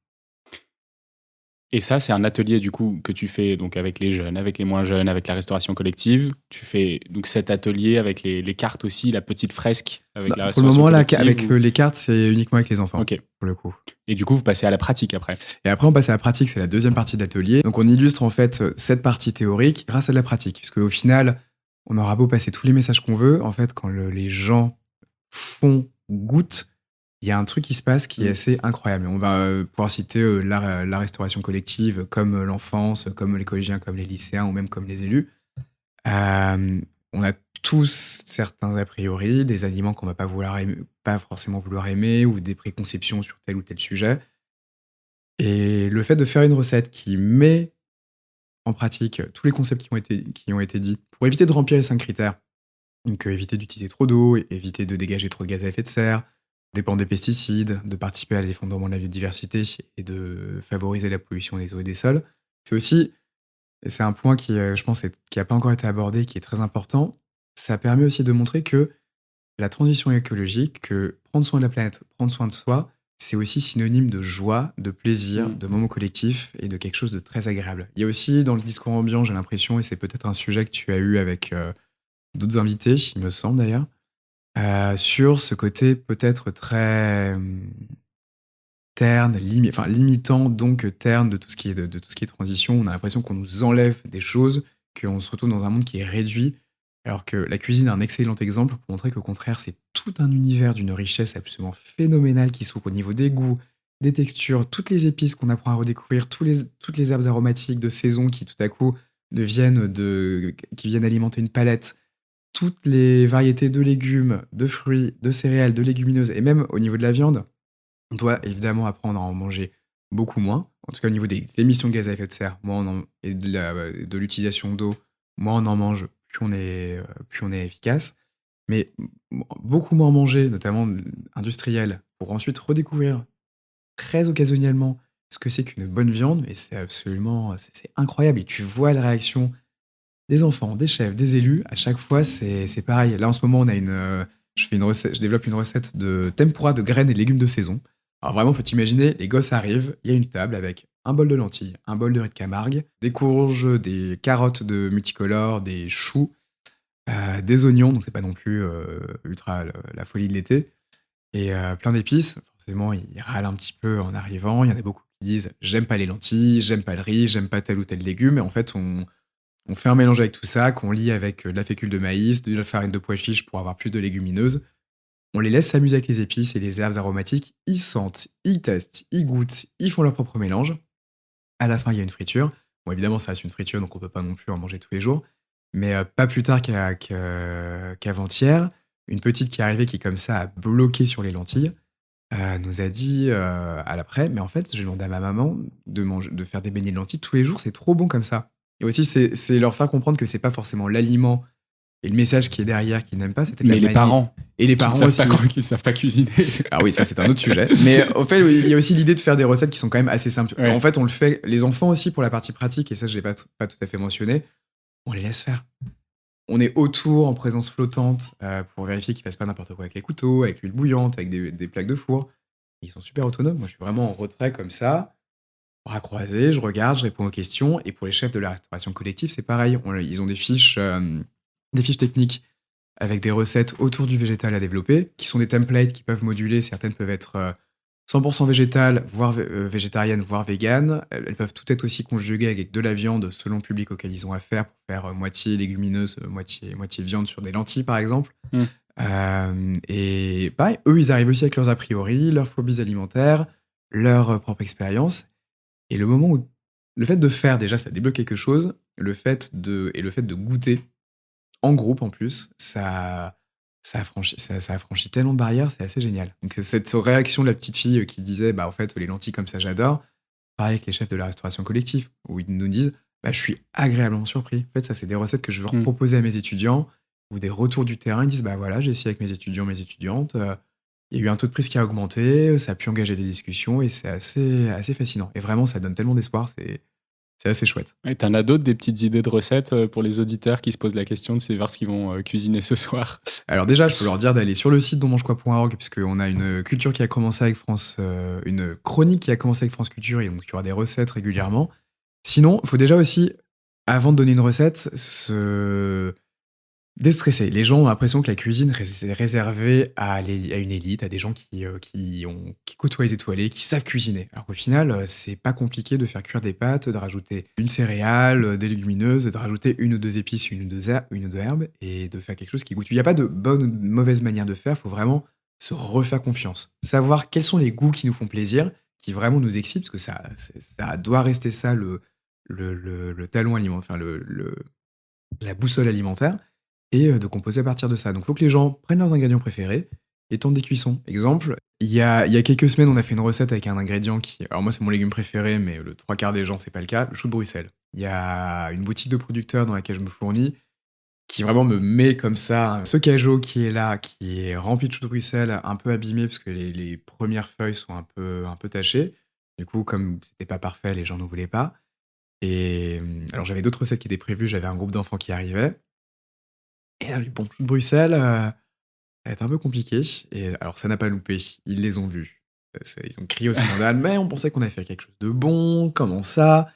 Et ça, c'est un atelier du coup que tu fais donc avec les jeunes, avec les moins jeunes, avec la restauration collective. Tu fais donc cet atelier avec les cartes aussi, la petite fresque avec la Pour le restauration moment, là, collective. avec les cartes, c'est uniquement avec les enfants, Ok. pour le coup. Et du coup, vous passez à la pratique après. Et après, on passe à la pratique, c'est la deuxième partie de l'atelier. Donc, on illustre en fait cette partie théorique grâce à de la pratique. Parce qu'au final, on aura beau passer tous les messages qu'on veut, en fait, quand les gens font goûte, il y a un truc qui se passe qui est Mm. assez incroyable. On va pouvoir citer la restauration collective, comme l'enfance, comme les collégiens, comme les lycéens, ou même comme les élus. On a tous certains a priori, des aliments qu'on va pas forcément vouloir aimer, ou des préconceptions sur tel ou tel sujet. Et le fait de faire une recette qui met en pratique tous les concepts qui ont été dits, pour éviter de remplir les 5 critères, donc éviter d'utiliser trop d'eau, éviter de dégager trop de gaz à effet de serre, dépendre des pesticides, de participer à l'effondrement de la biodiversité et de favoriser la pollution des eaux et des sols. C'est aussi, et c'est un point qui, je pense, qui n'a pas encore été abordé, qui est très important. Ça permet aussi de montrer que la transition écologique, que prendre soin de la planète, prendre soin de soi, c'est aussi synonyme de joie, de plaisir, Mm. de moments collectifs et de quelque chose de très agréable. Il y a aussi dans le discours ambiant, j'ai l'impression, et c'est peut-être un sujet que tu as eu avec d'autres invités, il me semble d'ailleurs, sur ce côté peut-être très terne, limitant, donc terne de tout ce qui est de tout ce qui est transition. On a l'impression qu'on nous enlève des choses, qu'on se retrouve dans un monde qui est réduit, alors que la cuisine est un excellent exemple pour montrer qu'au contraire, c'est tout un univers d'une richesse absolument phénoménale qui s'ouvre au niveau des goûts, des textures, toutes les épices qu'on apprend à redécouvrir, toutes les herbes aromatiques de saison qui tout à coup qui viennent alimenter une palette, toutes les variétés de légumes, de fruits, de céréales, de légumineuses, et même au niveau de la viande. On doit évidemment apprendre à en manger beaucoup moins. En tout cas, au niveau des émissions de gaz à effet de serre, et de l'utilisation d'eau, moins on en mange, plus on est efficace. Mais beaucoup moins manger, notamment industriel, pour ensuite redécouvrir très occasionnellement ce que c'est qu'une bonne viande. Et c'est incroyable. Et tu vois la réaction des enfants, des chefs, des élus. À chaque fois, c'est pareil. Là, en ce moment, je développe une recette de tempura de graines et de légumes de saison. Alors vraiment, faut t'imaginer, les gosses arrivent, il y a une table avec un bol de lentilles, un bol de riz de Camargue, des courges, des carottes de multicolores, des choux, des oignons, donc c'est pas non plus ultra la folie de l'été, et plein d'épices. Forcément, ils râlent un petit peu en arrivant. Il y en a beaucoup qui disent j'aime pas les lentilles, j'aime pas le riz, j'aime pas tel ou tel légume. Et en fait, on fait un mélange avec tout ça, qu'on lie avec de la fécule de maïs, de la farine de pois chiche pour avoir plus de légumineuses. On les laisse s'amuser avec les épices et les herbes aromatiques. Ils sentent, ils testent, ils goûtent, ils font leur propre mélange. À la fin, il y a une friture. Bon, évidemment, ça reste une friture, donc on peut pas non plus en manger tous les jours. Mais pas plus tard qu'avant-hier, une petite qui est arrivée qui, comme ça, a bloqué sur les lentilles, nous a dit à l'après, mais en fait, j'ai demandé à ma maman de faire des beignets de lentilles tous les jours, c'est trop bon comme ça. Et aussi, c'est leur faire comprendre que c'est pas forcément l'aliment et le message qui est derrière qu'ils n'aiment pas, c'était de la Mais les manie. parents Et les qui ne parents savent, aussi. qui savent pas cuisiner. Ah oui, ça c'est un autre sujet. Mais au fait, oui, il y a aussi l'idée de faire des recettes qui sont quand même assez simples. Ouais. En fait, on le fait, les enfants aussi pour la partie pratique, et ça je l'ai pas tout à fait mentionné, on les laisse faire. On est autour en présence flottante pour vérifier qu'ils fassent pas n'importe quoi avec les couteaux, avec l'huile bouillante, avec des plaques de four. Ils sont super autonomes. Moi, je suis vraiment en retrait comme ça, bras croisés, je regarde, je réponds aux questions. Et pour les chefs de la restauration collective, c'est pareil. Ils ont des fiches techniques avec des recettes autour du végétal à développer, qui sont des templates qui peuvent moduler. Certaines peuvent être 100% végétales, voire végétariennes, voire véganes. Elles peuvent toutes être aussi conjuguées avec de la viande selon le public auquel ils ont affaire, pour faire moitié légumineuse, moitié viande sur des lentilles, par exemple. Mm. Et pareil, eux, ils arrivent aussi avec leurs a priori, leurs phobies alimentaires, leur propre expérience. Et le fait de faire, déjà, ça débloque quelque chose. Le fait de goûter en groupe, en plus, ça affranchit tellement de barrières, c'est assez génial. Donc cette réaction de la petite fille qui disait, bah en fait, les lentilles comme ça, j'adore. Pareil avec les chefs de la restauration collective, où ils nous disent, bah je suis agréablement surpris. En fait, ça, c'est des recettes que je veux proposer à mes étudiants, ou des retours du terrain. Ils disent, bah voilà, j'ai essayé avec mes étudiants, mes étudiantes. Il y a eu un taux de prise qui a augmenté, ça a pu engager des discussions, et c'est assez fascinant. Et vraiment, ça donne tellement d'espoir, c'est assez chouette. Et t'en as d'autres, des petites idées de recettes pour les auditeurs qui se posent la question de savoir ce qu'ils vont cuisiner ce soir? Alors déjà, je peux leur dire d'aller sur le site donmangequoi.org, puisqu'on a une culture qui a commencé avec une chronique qui a commencé avec France Culture, et donc il y aura des recettes régulièrement. Sinon, il faut déjà aussi, avant de donner une recette, se déstresser. Les gens ont l'impression que la cuisine est réservée à une élite, à des gens qui côtoient les étoilés, qui savent cuisiner. Alors qu'au final, c'est pas compliqué de faire cuire des pâtes, de rajouter une céréale, des légumineuses, de rajouter une ou deux épices, une ou deux herbes, et de faire quelque chose qui goûte. Il n'y a pas de bonne ou de mauvaise manière de faire, il faut vraiment se refaire confiance. Savoir quels sont les goûts qui nous font plaisir, qui vraiment nous excitent, parce que ça doit rester ça le talon alimentaire, enfin la boussole alimentaire, et de composer à partir de ça. Donc il faut que les gens prennent leurs ingrédients préférés et tentent des cuissons. Exemple, il y a quelques semaines, on a fait une recette avec un ingrédient qui... Alors moi, c'est mon légume préféré, mais le trois quarts des gens, c'est pas le cas, le chou de Bruxelles. Il y a une boutique de producteurs dans laquelle je me fournis, qui vraiment me met comme ça, ce cajot qui est là, qui est rempli de choux de Bruxelles, un peu abîmé parce que les premières feuilles sont un peu tachées. Du coup, comme c'était pas parfait, les gens ne voulaient pas. Et alors j'avais d'autres recettes qui étaient prévues, j'avais un groupe d'enfants qui arrivait. Et là, le bon choux de Bruxelles, ça va être un peu compliqué. Et alors ça n'a pas loupé, ils les ont vus. Ils ont crié au scandale, mais on pensait qu'on avait fait quelque chose de bon, comment ça?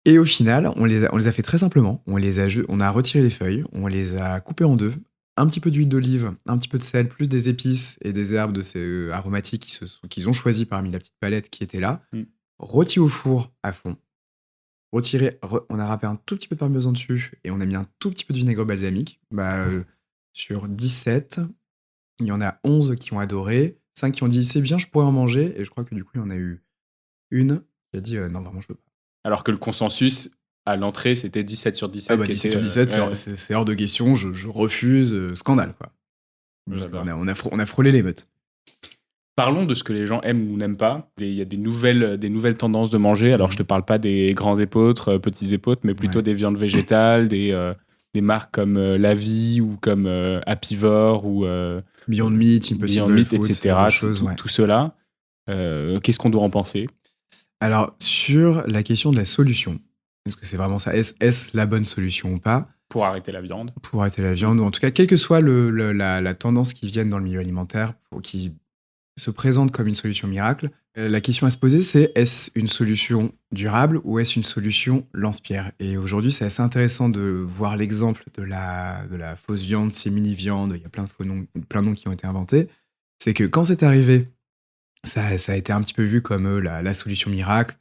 Et au final, on les a fait très simplement. On a retiré les feuilles, on les a coupées en deux, un petit peu d'huile d'olive, un petit peu de sel, plus des épices et des herbes de ces aromatiques qu'ils ont choisi parmi la petite palette qui était là. Mm. Rôti au four à fond. On a râpé un tout petit peu de parmesan dessus et on a mis un tout petit peu de vinaigre balsamique. Sur 17, il y en a 11 qui ont adoré, 5 qui ont dit c'est bien, je pourrais en manger. Et je crois que du coup, il y en a eu une qui a dit non, vraiment, je peux pas. Alors que le consensus à l'entrée, c'était 17 sur 17. Ah bah 17 sur 17, ouais. c'est hors de question, je refuse, scandale quoi. J'adore. On a frôlé les meutes. Parlons de ce que les gens aiment ou n'aiment pas. Il y a des nouvelles tendances de manger. Alors, je te parle pas des grands épeautres, petits épeautres, mais plutôt des viandes végétales, des marques comme La Vie ou comme Apivore ou Beyond Meat, Impossible Beyond Meat, Food, etc. Tout cela. Qu'est-ce qu'on doit en penser? Alors, sur la question de la solution, est-ce que c'est vraiment ça? Est-ce la bonne solution ou pas? Pour arrêter la viande. Pour arrêter la viande, ou en tout cas, quelle que soit la tendance qui vienne dans le milieu alimentaire, qui se présente comme une solution miracle, la question à se poser, c'est est-ce une solution durable ou est-ce une solution lance-pierre? Et aujourd'hui, c'est assez intéressant de voir l'exemple de la fausse viande, simili-viande, il y a plein de noms qui ont été inventés. C'est que quand c'est arrivé, ça a été un petit peu vu comme la solution miracle,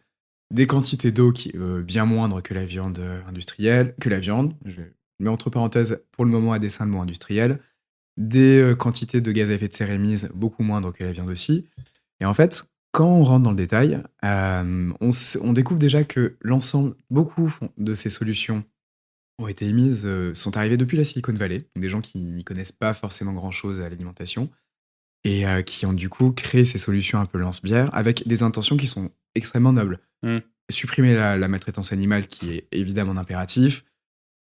des quantités d'eau qui bien moindres que la viande industrielle, que la viande, je mets entre parenthèses pour le moment à dessein le mot industriel, des quantités de gaz à effet de serre émises beaucoup moindres que la viande aussi. Et en fait, quand on rentre dans le détail, on découvre déjà que beaucoup de ces solutions ont été émises, sont arrivées depuis la Silicon Valley, donc des gens qui n'y connaissent pas forcément grand-chose à l'alimentation, et qui ont du coup créé ces solutions un peu lance-bière avec des intentions qui sont extrêmement nobles. Supprimer la maltraitance animale qui est évidemment un impératif,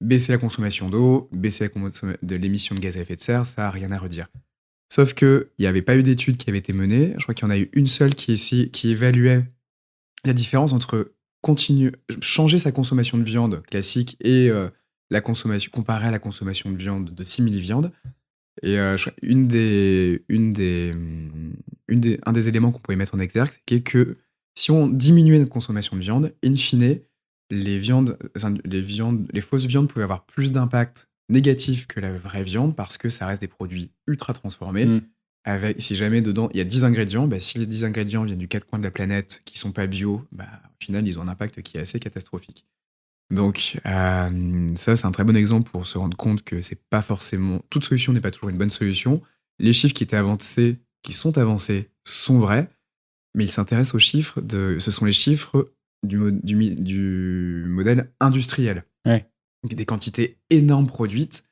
baisser la consommation d'eau, baisser de l'émission de gaz à effet de serre, ça n'a rien à redire. Sauf qu'il n'y avait pas eu d'études qui avaient été menées, je crois qu'il y en a eu une seule qui évaluait la différence entre changer sa consommation de viande classique et comparée à la consommation de viande de simili-viande. Et un des éléments qu'on pouvait mettre en exergue, c'est que si on diminuait notre consommation de viande, in fine, les fausses viandes pouvaient avoir plus d'impact négatif que la vraie viande parce que ça reste des produits ultra transformés. Si jamais dedans il y a 10 ingrédients, si les 10 ingrédients viennent du quatre coins de la planète qui sont pas bio, au final ils ont un impact qui est assez catastrophique. Donc ça c'est un très bon exemple pour se rendre compte que c'est pas forcément toute solution n'est pas toujours une bonne solution. Les chiffres qui sont avancés sont vrais, mais ils s'intéressent aux chiffres ce sont les chiffres du modèle industriel. Ouais. Donc des quantités énormes produites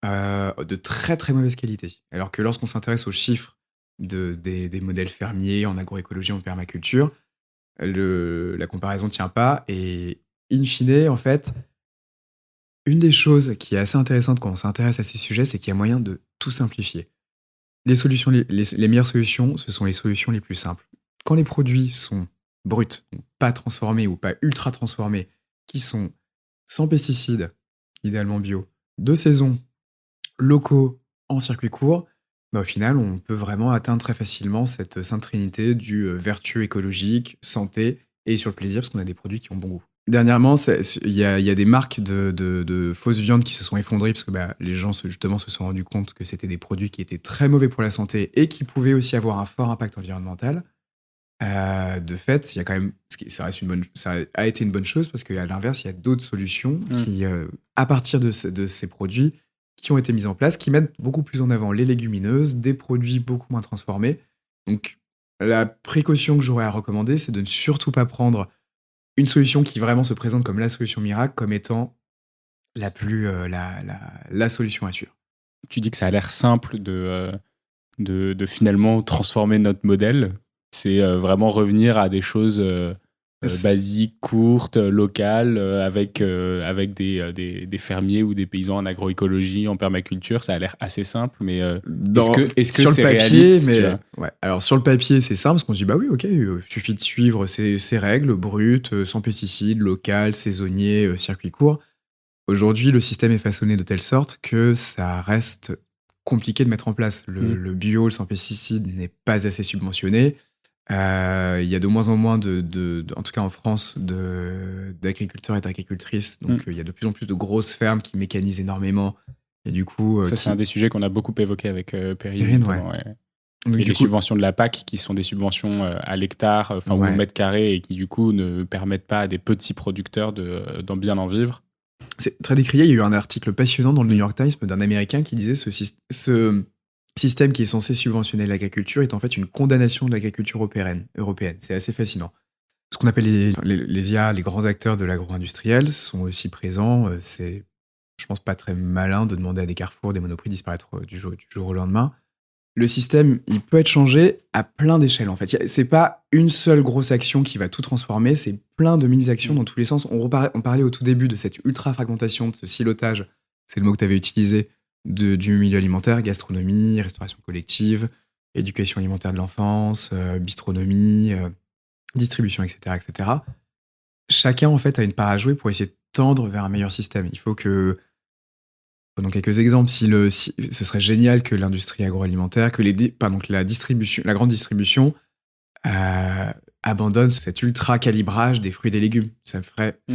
de très très mauvaise qualité. Alors que lorsqu'on s'intéresse aux chiffres des modèles fermiers en agroécologie, en permaculture, la comparaison ne tient pas. Et in fine, en fait, une des choses qui est assez intéressante quand on s'intéresse à ces sujets, c'est qu'il y a moyen de tout simplifier. Les meilleures solutions, ce sont les solutions les plus simples. Quand les produits sont bruts, donc pas transformés ou pas ultra transformés, qui sont sans pesticides, idéalement bio, de saison, locaux, en circuit court, au final, on peut vraiment atteindre très facilement cette sainte trinité du vertu écologique, santé et sur le plaisir, parce qu'on a des produits qui ont bon goût. Dernièrement, il y a des marques de fausses viandes qui se sont effondrées parce que les gens justement se sont rendus compte que c'était des produits qui étaient très mauvais pour la santé et qui pouvaient aussi avoir un fort impact environnemental. De fait, il y a quand même, ça a été une bonne chose parce qu'à l'inverse, il y a d'autres solutions qui, à partir de ces produits, qui ont été mises en place, qui mettent beaucoup plus en avant les légumineuses, des produits beaucoup moins transformés. Donc, la précaution que j'aurais à recommander, c'est de ne surtout pas prendre une solution qui vraiment se présente comme la solution miracle, comme étant la solution à suivre. Tu dis que ça a l'air simple de finalement transformer notre modèle. C'est vraiment revenir à des choses basiques, courtes, locales, avec des fermiers ou des paysans en agroécologie, en permaculture. Ça a l'air assez simple, mais est-ce que sur c'est le papier, réaliste, tu mais vois? ouais. Alors sur le papier, c'est simple, parce qu'on se dit bah oui, ok, suffit de suivre ces règles brutes, sans pesticides, locales, saisonniers, circuits courts. Aujourd'hui, le système est façonné de telle sorte que ça reste compliqué de mettre en place. Le bio, le sans pesticides n'est pas assez subventionné. Il y a de moins en moins en tout cas en France, d'agriculteurs et d'agricultrices. Donc il y a de plus en plus de grosses fermes qui mécanisent énormément. Et du coup, Ça, c'est un des sujets qu'on a beaucoup évoqué avec Perrine, Perrine, notamment. ouais. Ouais. Donc, Et du les coup, subventions de la PAC, qui sont des subventions à l'hectare, ou au ouais. mètre carré, et qui du coup ne permettent pas à des petits producteurs d'en bien en vivre. C'est très décrié. Il y a eu un article passionnant dans le New York Times d'un Américain qui disait ce système qui est censé subventionner l'agriculture est en fait une condamnation de l'agriculture européenne. C'est assez fascinant. Ce qu'on appelle les IA, les grands acteurs de l'agro-industriel, sont aussi présents. C'est, je pense, pas très malin de demander à des Carrefour, des Monoprix disparaître du jour au lendemain. Le système, il peut être changé à plein d'échelles, en fait. C'est pas une seule grosse action qui va tout transformer, c'est plein de mini-actions dans tous les sens. On parlait au tout début de cette ultra-fragmentation, de ce silotage, c'est le mot que tu avais utilisé, du milieu alimentaire, gastronomie, restauration collective, éducation alimentaire de l'enfance, bistronomie, distribution, etc., etc. Chacun, en fait, a une part à jouer pour essayer de tendre vers un meilleur système. Il faut que... Prenons quelques exemples. Ce serait génial que l'industrie agroalimentaire, que la grande distribution abandonne cet ultra calibrage des fruits et des légumes. Ça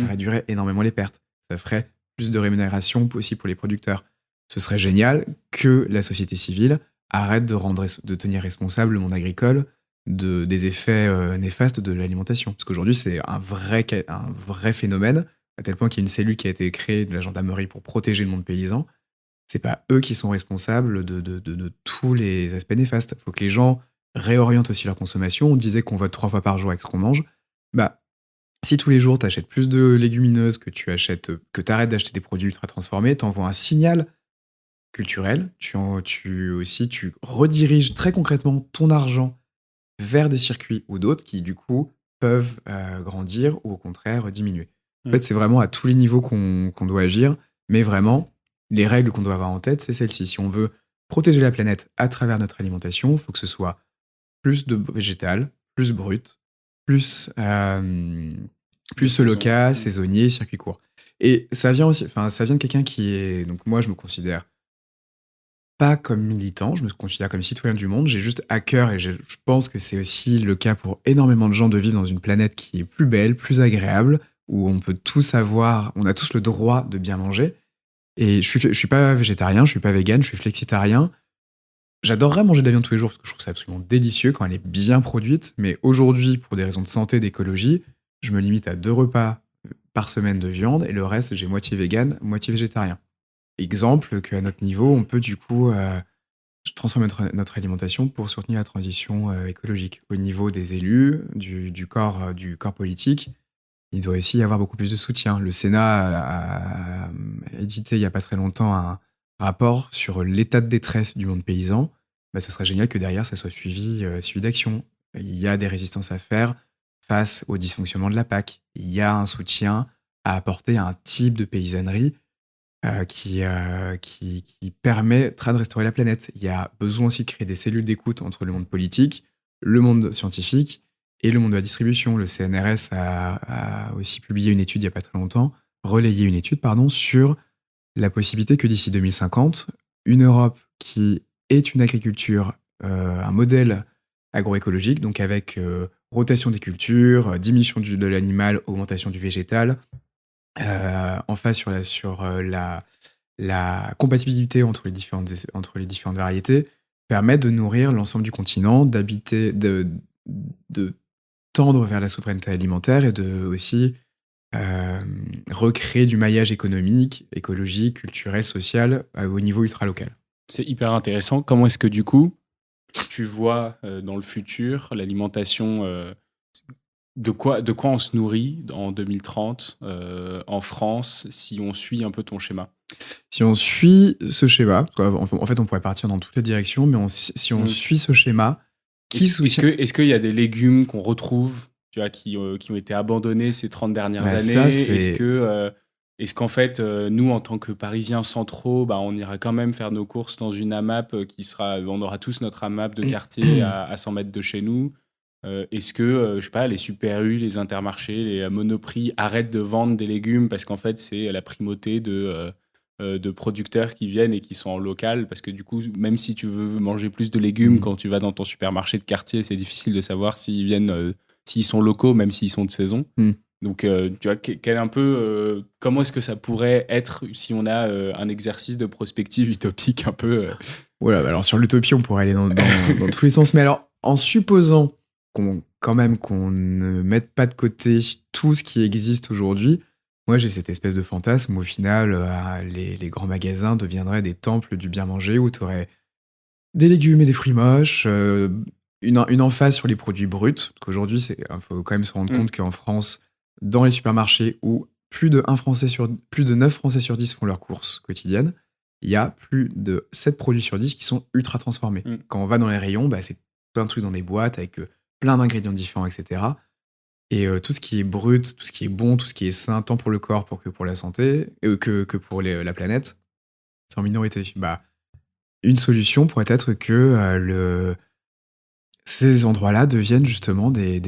réduirait énormément les pertes. Ça ferait plus de rémunération aussi pour les producteurs. Ce serait génial que la société civile arrête de tenir responsable le monde agricole des effets néfastes de l'alimentation. Parce qu'aujourd'hui, c'est un vrai phénomène, à tel point qu'il y a une cellule qui a été créée de la gendarmerie pour protéger le monde paysan. C'est pas eux qui sont responsables de tous les aspects néfastes. Il faut que les gens réorientent aussi leur consommation. On disait qu'on vote 3 fois par jour avec ce qu'on mange. Bah, si tous les jours tu achètes plus de légumineuses, que tu arrêtes d'acheter des produits ultra transformés, tu envoies un signal culturel. Tu rediriges très concrètement ton argent vers des circuits ou d'autres qui, du coup, peuvent grandir ou au contraire diminuer. En fait, c'est vraiment à tous les niveaux qu'on doit agir, mais vraiment, les règles qu'on doit avoir en tête, c'est celle-ci. Si on veut protéger la planète à travers notre alimentation, il faut que ce soit plus de végétal, plus brut, plus local, saisonnier, circuit court. Et ça vient de quelqu'un qui est... Donc moi, je me considère pas comme militant, je me considère comme citoyen du monde. J'ai juste à cœur, et je pense que c'est aussi le cas pour énormément de gens, de vivre dans une planète qui est plus belle, plus agréable, où on a tous le droit de bien manger. Et je suis pas végétarien, je suis pas vegan, je suis flexitarien. J'adorerais manger de la viande tous les jours parce que je trouve ça absolument délicieux quand elle est bien produite. Mais aujourd'hui, pour des raisons de santé, d'écologie, je me limite à 2 repas par semaine de viande et le reste, j'ai moitié vegan, moitié végétarien. Exemple qu'à notre niveau, on peut du coup transformer notre alimentation pour soutenir la transition écologique. Au niveau des élus, du corps politique, il doit aussi y avoir beaucoup plus de soutien. Le Sénat a édité il n'y a pas très longtemps un rapport sur l'état de détresse du monde paysan. Bah, ce serait génial que derrière, ça soit suivi d'action. Il y a des résistances à faire face au dysfonctionnement de la PAC. Il y a un soutien à apporter à un type de paysannerie qui permettra de restaurer la planète. Il y a besoin aussi de créer des cellules d'écoute entre le monde politique, le monde scientifique et le monde de la distribution. Le CNRS a aussi publié une étude il n'y a pas très longtemps, relayé une étude, sur la possibilité que d'ici 2050, une Europe qui est une agriculture, un modèle agroécologique, donc avec rotation des cultures, diminution de l'animal, augmentation du végétal, en face sur la compatibilité entre les différentes variétés, permet de nourrir l'ensemble du continent, de tendre vers la souveraineté alimentaire et de aussi recréer du maillage économique, écologique, culturel, social au niveau ultra-local. C'est hyper intéressant. Comment est-ce que du coup, tu vois dans le futur l'alimentation de quoi on se nourrit en 2030 en France si on suit un peu ton schéma? Si on suit ce schéma, en fait, on pourrait partir dans toutes les directions, mais si on suit ce schéma, Est-ce qu'il y a des légumes qu'on retrouve, tu vois, qui ont été abandonnés ces 30 dernières années? Ça, c'est... Est-ce qu'en fait, nous, en tant que Parisiens centraux, bah, on ira quand même faire nos courses dans une AMAP on aura tous notre AMAP de quartier à 100 mètres de chez nous? Est-ce que, je sais pas, les Super U, les Intermarchés, les Monoprix arrêtent de vendre des légumes parce qu'en fait, c'est la primauté de producteurs qui viennent et qui sont en local? Parce que du coup, même si tu veux manger plus de légumes, quand tu vas dans ton supermarché de quartier, c'est difficile de savoir s'ils viennent, s'ils sont locaux, même s'ils sont de saison. Donc, tu vois, comment est-ce que ça pourrait être si on a un exercice de prospective utopique un peu Voilà, alors sur l'utopie, on pourrait aller dans tous les sens. Mais alors, en supposant qu'on ne mette pas de côté tout ce qui existe aujourd'hui, moi j'ai cette espèce de fantasme où au final, les grands magasins deviendraient des temples du bien manger où tu aurais des légumes et des fruits moches, une emphase sur les produits bruts. Parce qu'aujourd'hui, il faut quand même se rendre compte qu'en France, dans les supermarchés où plus de 9 Français sur 10 font leurs courses quotidiennes, il y a plus de 7 produits sur 10 qui sont ultra transformés. Quand on va dans les rayons, c'est plein de trucs dans des boîtes avec plein d'ingrédients différents, etc. Et tout ce qui est brut, tout ce qui est bon, tout ce qui est sain, tant pour le corps que pour la santé, que pour la planète, c'est en minorité. Une solution pourrait être que ces endroits-là deviennent justement des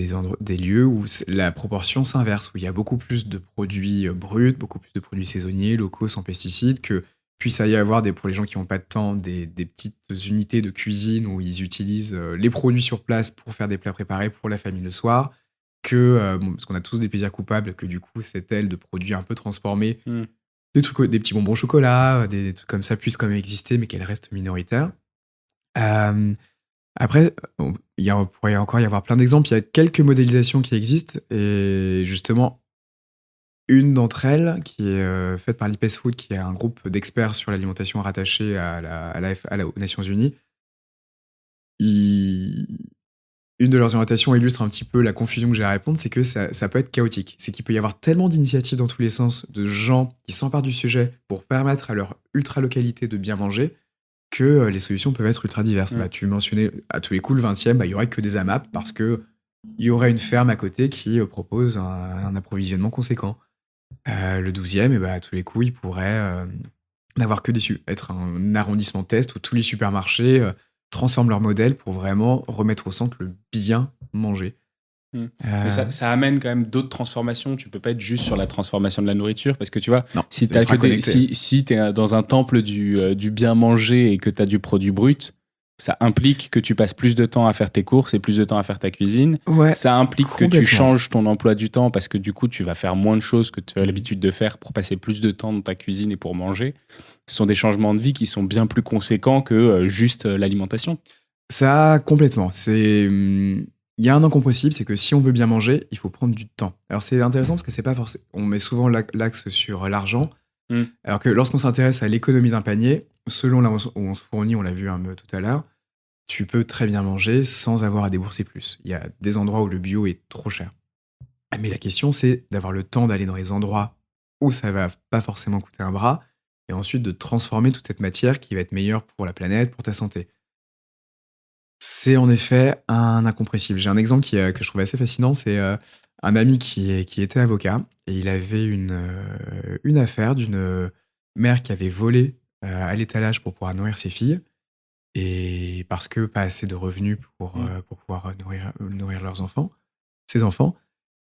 lieux où la proportion s'inverse, où il y a beaucoup plus de produits bruts, beaucoup plus de produits saisonniers, locaux, sans pesticides, que puisse y avoir, pour les gens qui n'ont pas de temps, des petites unités de cuisine où ils utilisent les produits sur place pour faire des plats préparés pour la famille le soir, parce qu'on a tous des plaisirs coupables, que du coup, cette aile de produits un peu transformés, des petits bonbons au chocolat, des trucs comme ça puissent quand même exister, mais qu'elles restent minoritaires. Après, il pourrait encore y avoir plein d'exemples. Il y a quelques modélisations qui existent, et justement, une d'entre elles, qui est faite par l'IPES Food, qui est un groupe d'experts sur l'alimentation rattaché aux Nations Unies. Une de leurs orientations illustre un petit peu la confusion que j'ai à répondre, c'est que ça peut être chaotique. C'est qu'il peut y avoir tellement d'initiatives dans tous les sens, de gens qui s'emparent du sujet pour permettre à leur ultra-localité de bien manger, que les solutions peuvent être ultra diverses. Tu mentionnais à tous les coups le 20e, il y aurait que des AMAP parce que il y aurait une ferme à côté qui propose un approvisionnement conséquent. Le 12e, à tous les coups, il pourrait n'avoir que être un arrondissement test où tous les supermarchés transforment leur modèle pour vraiment remettre au centre le bien manger. Mais ça amène quand même d'autres transformations. Tu peux pas être juste sur la transformation de la nourriture, parce que tu vois, non, si tu es dans un temple du bien manger et que tu as du produit brut, ça implique que tu passes plus de temps à faire tes courses et plus de temps à faire ta cuisine. Ouais, ça implique que tu changes ton emploi du temps, parce que du coup, tu vas faire moins de choses que tu as l'habitude de faire pour passer plus de temps dans ta cuisine et pour manger. Ce sont des changements de vie qui sont bien plus conséquents que juste l'alimentation. Ça, complètement. Il y a un incompressible, c'est que si on veut bien manger, il faut prendre du temps. Alors c'est intéressant parce que c'est pas forcément. On met souvent l'axe sur l'argent, alors que lorsqu'on s'intéresse à l'économie d'un panier, selon là où on se fournit, on l'a vu un peu tout à l'heure, tu peux très bien manger sans avoir à débourser plus. Il y a des endroits où le bio est trop cher. Mais la question, c'est d'avoir le temps d'aller dans les endroits où ça va pas forcément coûter un bras, et ensuite de transformer toute cette matière qui va être meilleure pour la planète, pour ta santé. C'est en effet un incompressible. J'ai un exemple que je trouve assez fascinant, c'est un ami qui était avocat, et il avait une affaire d'une mère qui avait volé à l'étalage pour pouvoir nourrir ses filles, et parce que pas assez de revenus pour pouvoir nourrir ses enfants.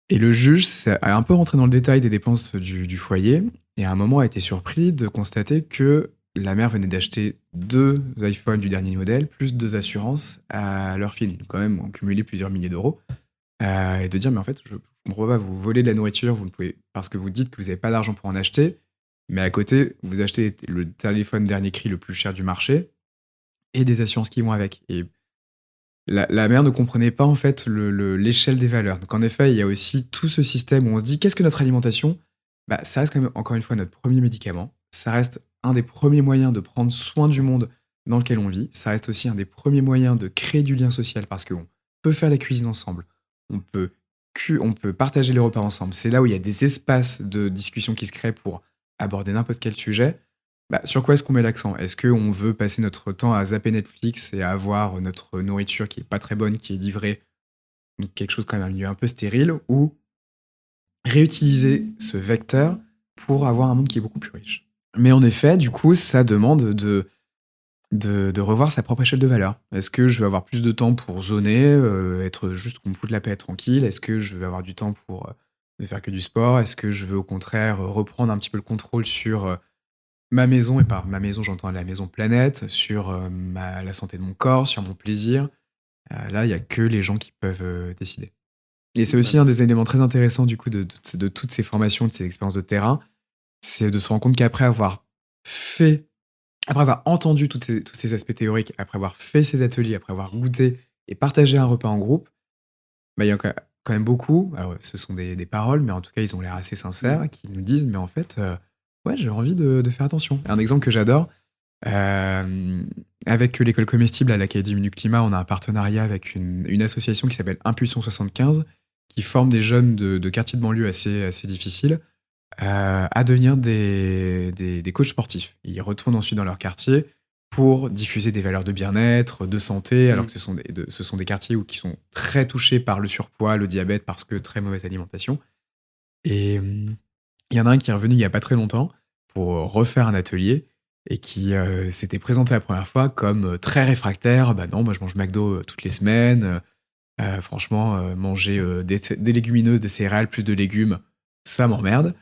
Et le juge a un peu rentré dans le détail des dépenses du foyer, et à un moment a été surpris de constater que la mère venait d'acheter 2 iPhones du dernier modèle, plus 2 assurances à leur fille. Donc quand même, on cumulait plusieurs milliers d'euros. Et de dire, mais en fait, je ne comprends pas, vous volez de la nourriture, vous ne pouvez, parce que vous dites que vous n'avez pas d'argent pour en acheter, mais à côté, vous achetez le téléphone dernier cri le plus cher du marché, et des assurances qui vont avec. Et la mère ne comprenait pas en fait l'échelle des valeurs. Donc en effet, il y a aussi tout ce système où on se dit qu'est-ce que notre alimentation? Bah, ça reste quand même encore une fois notre premier médicament. Ça reste un des premiers moyens de prendre soin du monde dans lequel on vit. Ça reste aussi un des premiers moyens de créer du lien social parce qu'on peut faire la cuisine ensemble. On peut, on peut partager les repas ensemble. C'est là où il y a des espaces de discussion qui se créent pour aborder n'importe quel sujet. Bah, sur quoi est-ce qu'on met l'accent? Est-ce qu'on veut passer notre temps à zapper Netflix et à avoir notre nourriture qui est pas très bonne, qui est livrée, donc quelque chose quand même un milieu un peu stérile, ou réutiliser ce vecteur pour avoir un monde qui est beaucoup plus riche? Mais en effet, du coup, ça demande de revoir sa propre échelle de valeur. Est-ce que je veux avoir plus de temps pour zoner, être juste qu'on me foute la paix, être tranquille? Est-ce que je veux avoir du temps pour ne faire que du sport? Est-ce que je veux au contraire reprendre un petit peu le contrôle sur ma maison, et par ma maison, j'entends la maison planète, sur la santé de mon corps, sur mon plaisir? Là, il n'y a que les gens qui peuvent décider. Et c'est aussi un des éléments très intéressants du coup de toutes ces formations, de ces expériences de terrain, c'est de se rendre compte qu'après avoir fait, après avoir entendu tous ces aspects théoriques, après avoir fait ces ateliers, après avoir goûté et partagé un repas en groupe, bah, il y a quand même beaucoup, alors ce sont des paroles, mais en tout cas ils ont l'air assez sincères, qui nous disent mais en fait, ouais, j'ai envie de faire attention. Un exemple que j'adore, avec l'école comestible à l'Académie du Climat, on a un partenariat avec une association qui s'appelle Impulsion 75, qui forme des jeunes de quartiers de banlieue assez difficiles à devenir des coachs sportifs. Ils retournent ensuite dans leur quartier pour diffuser des valeurs de bien-être, de santé, alors que ce sont des quartiers qui sont très touchés par le surpoids, le diabète, parce que très mauvaise alimentation. Et il y en a un qui est revenu il n'y a pas très longtemps pour refaire un atelier et qui s'était présenté la première fois comme très réfractaire. Bah non, moi je mange McDo toutes les semaines. Franchement, manger des légumineuses, des céréales, plus de légumes, ça m'emmerde.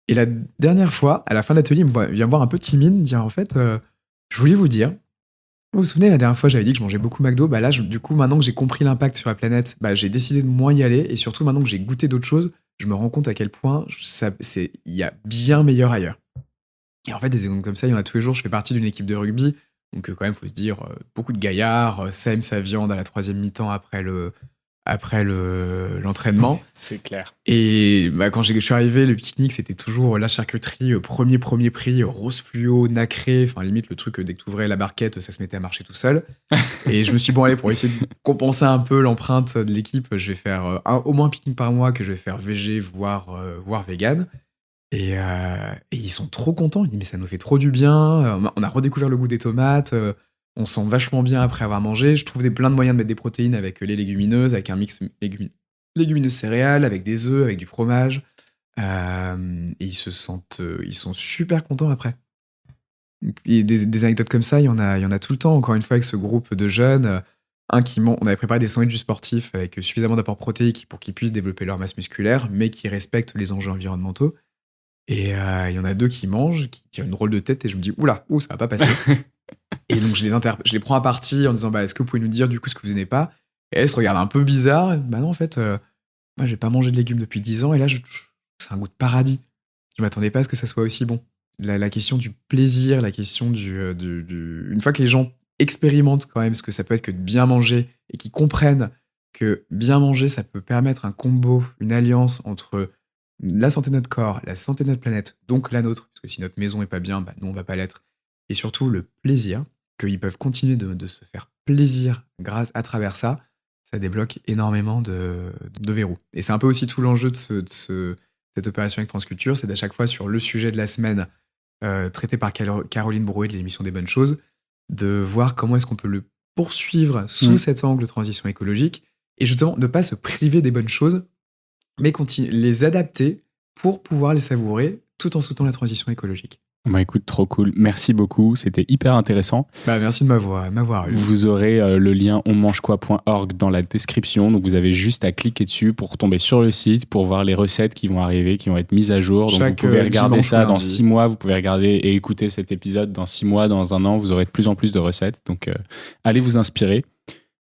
Et la dernière fois, à la fin de l'atelier, il vient me voir un peu timide, dire en fait, je voulais vous dire, vous vous souvenez, la dernière fois, j'avais dit que je mangeais beaucoup McDo. Bah là, du coup, maintenant que j'ai compris l'impact sur la planète, bah, j'ai décidé de moins y aller. Et surtout, maintenant que j'ai goûté d'autres choses, je me rends compte à quel point il y a bien meilleur ailleurs. Et en fait, des exemples comme ça, il y en a tous les jours. Je fais partie d'une équipe de rugby. Donc, quand même, il faut se dire, beaucoup de gaillards, ça aime sa viande à la troisième mi-temps après l'entraînement. C'est clair. Et bah, quand je suis arrivé, le pique-nique, c'était toujours la charcuterie, premier prix, rose fluo, nacré, enfin limite le truc, dès que tu ouvrais la barquette, ça se mettait à marcher tout seul. Et je me suis dit, bon allez, pour essayer de compenser un peu l'empreinte de l'équipe, je vais faire au moins un pique-nique par mois que je vais faire végé, voire vegan. Et ils sont trop contents, ils disent mais ça nous fait trop du bien, on a redécouvert le goût des tomates, on se sent vachement bien après avoir mangé. Je trouve plein de moyens de mettre des protéines avec les légumineuses, avec un mix légumineuses céréales, avec des œufs, avec du fromage. Et ils sont super contents après. Et des anecdotes comme ça, il y en a tout le temps, encore une fois, avec ce groupe de jeunes. On avait préparé des sandwichs sportifs avec suffisamment d'apports protéiques pour qu'ils puissent développer leur masse musculaire, mais qui respectent les enjeux environnementaux. Et il y en a deux qui mangent, qui tirent une drôle de tête, et je me dis, ça va pas passer. Et donc je les prends à partie en disant, bah, est-ce que vous pouvez nous dire du coup ce que vous n'aimez pas? Et elles se regardent un peu bizarre. Et, bah non, en fait, moi j'ai pas mangé de légumes depuis 10 ans, et là c'est un goût de paradis. Je m'attendais pas à ce que ça soit aussi bon. La question du plaisir, la question une fois que les gens expérimentent quand même ce que ça peut être que de bien manger, et qu'ils comprennent que bien manger, ça peut permettre un combo, une alliance entre la santé de notre corps, la santé de notre planète, donc la nôtre, parce que si notre maison est pas bien, bah, nous on va pas l'être, et surtout le plaisir, qu'ils peuvent continuer de se faire plaisir grâce à travers ça, ça débloque énormément de verrous. Et c'est un peu aussi tout l'enjeu de cette opération avec France Culture, c'est d'à chaque fois sur le sujet de la semaine, traité par Caroline Brouet de l'émission des Bonnes Choses, de voir comment est-ce qu'on peut le poursuivre sous cet angle de transition écologique, et justement ne pas se priver des bonnes choses, mais les adapter pour pouvoir les savourer tout en soutenant la transition écologique. Bah écoute, trop cool. Merci beaucoup, c'était hyper intéressant. Bah merci de m'avoir eu. Vous aurez le lien onmangequoi.org dans la description, donc vous avez juste à cliquer dessus pour tomber sur le site, pour voir les recettes qui vont arriver, qui vont être mises à jour. Donc vous pouvez regarder ça dans 6 mois, vous pouvez regarder et écouter cet épisode dans 6 mois, dans 1 an, vous aurez de plus en plus de recettes. Donc allez vous inspirer.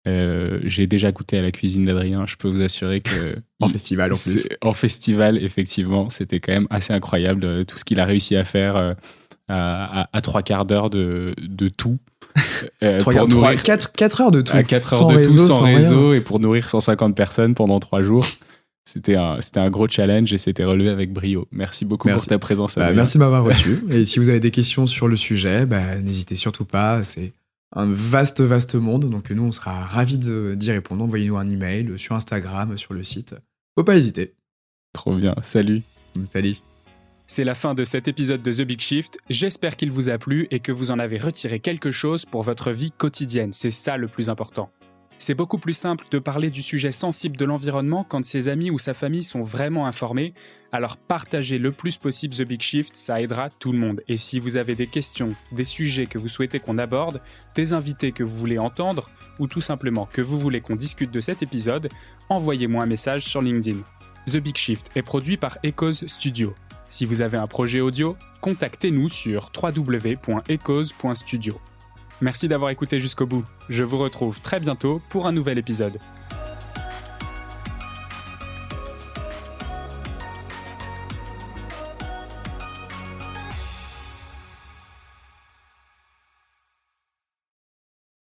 J'ai déjà goûté à la cuisine d'Adrien, je peux vous assurer que en festival effectivement, c'était quand même assez incroyable tout ce qu'il a réussi à faire à 3/4 d'heure de tout. 4 heures de tout. À 4 heures sans de réseau, tout, sans réseau, rien. et pour nourrir 150 personnes pendant 3 jours. C'était un gros challenge et c'était relevé avec brio. Merci beaucoup pour ta présence. Merci de m'avoir reçu. Et si vous avez des questions sur le sujet, n'hésitez surtout pas. C'est un vaste monde. Donc nous, on sera ravis d'y répondre. Envoyez-nous un email sur Instagram, sur le site. Faut pas hésiter. Trop bien. Salut. Salut. C'est la fin de cet épisode de The Big Shift. J'espère qu'il vous a plu et que vous en avez retiré quelque chose pour votre vie quotidienne. C'est ça le plus important. C'est beaucoup plus simple de parler du sujet sensible de l'environnement quand ses amis ou sa famille sont vraiment informés. Alors partagez le plus possible The Big Shift, ça aidera tout le monde. Et si vous avez des questions, des sujets que vous souhaitez qu'on aborde, des invités que vous voulez entendre, ou tout simplement que vous voulez qu'on discute de cet épisode, envoyez-moi un message sur LinkedIn. The Big Shift est produit par Echoes Studio. Si vous avez un projet audio, contactez-nous sur www.echoes.studio. Merci d'avoir écouté jusqu'au bout. Je vous retrouve très bientôt pour un nouvel épisode.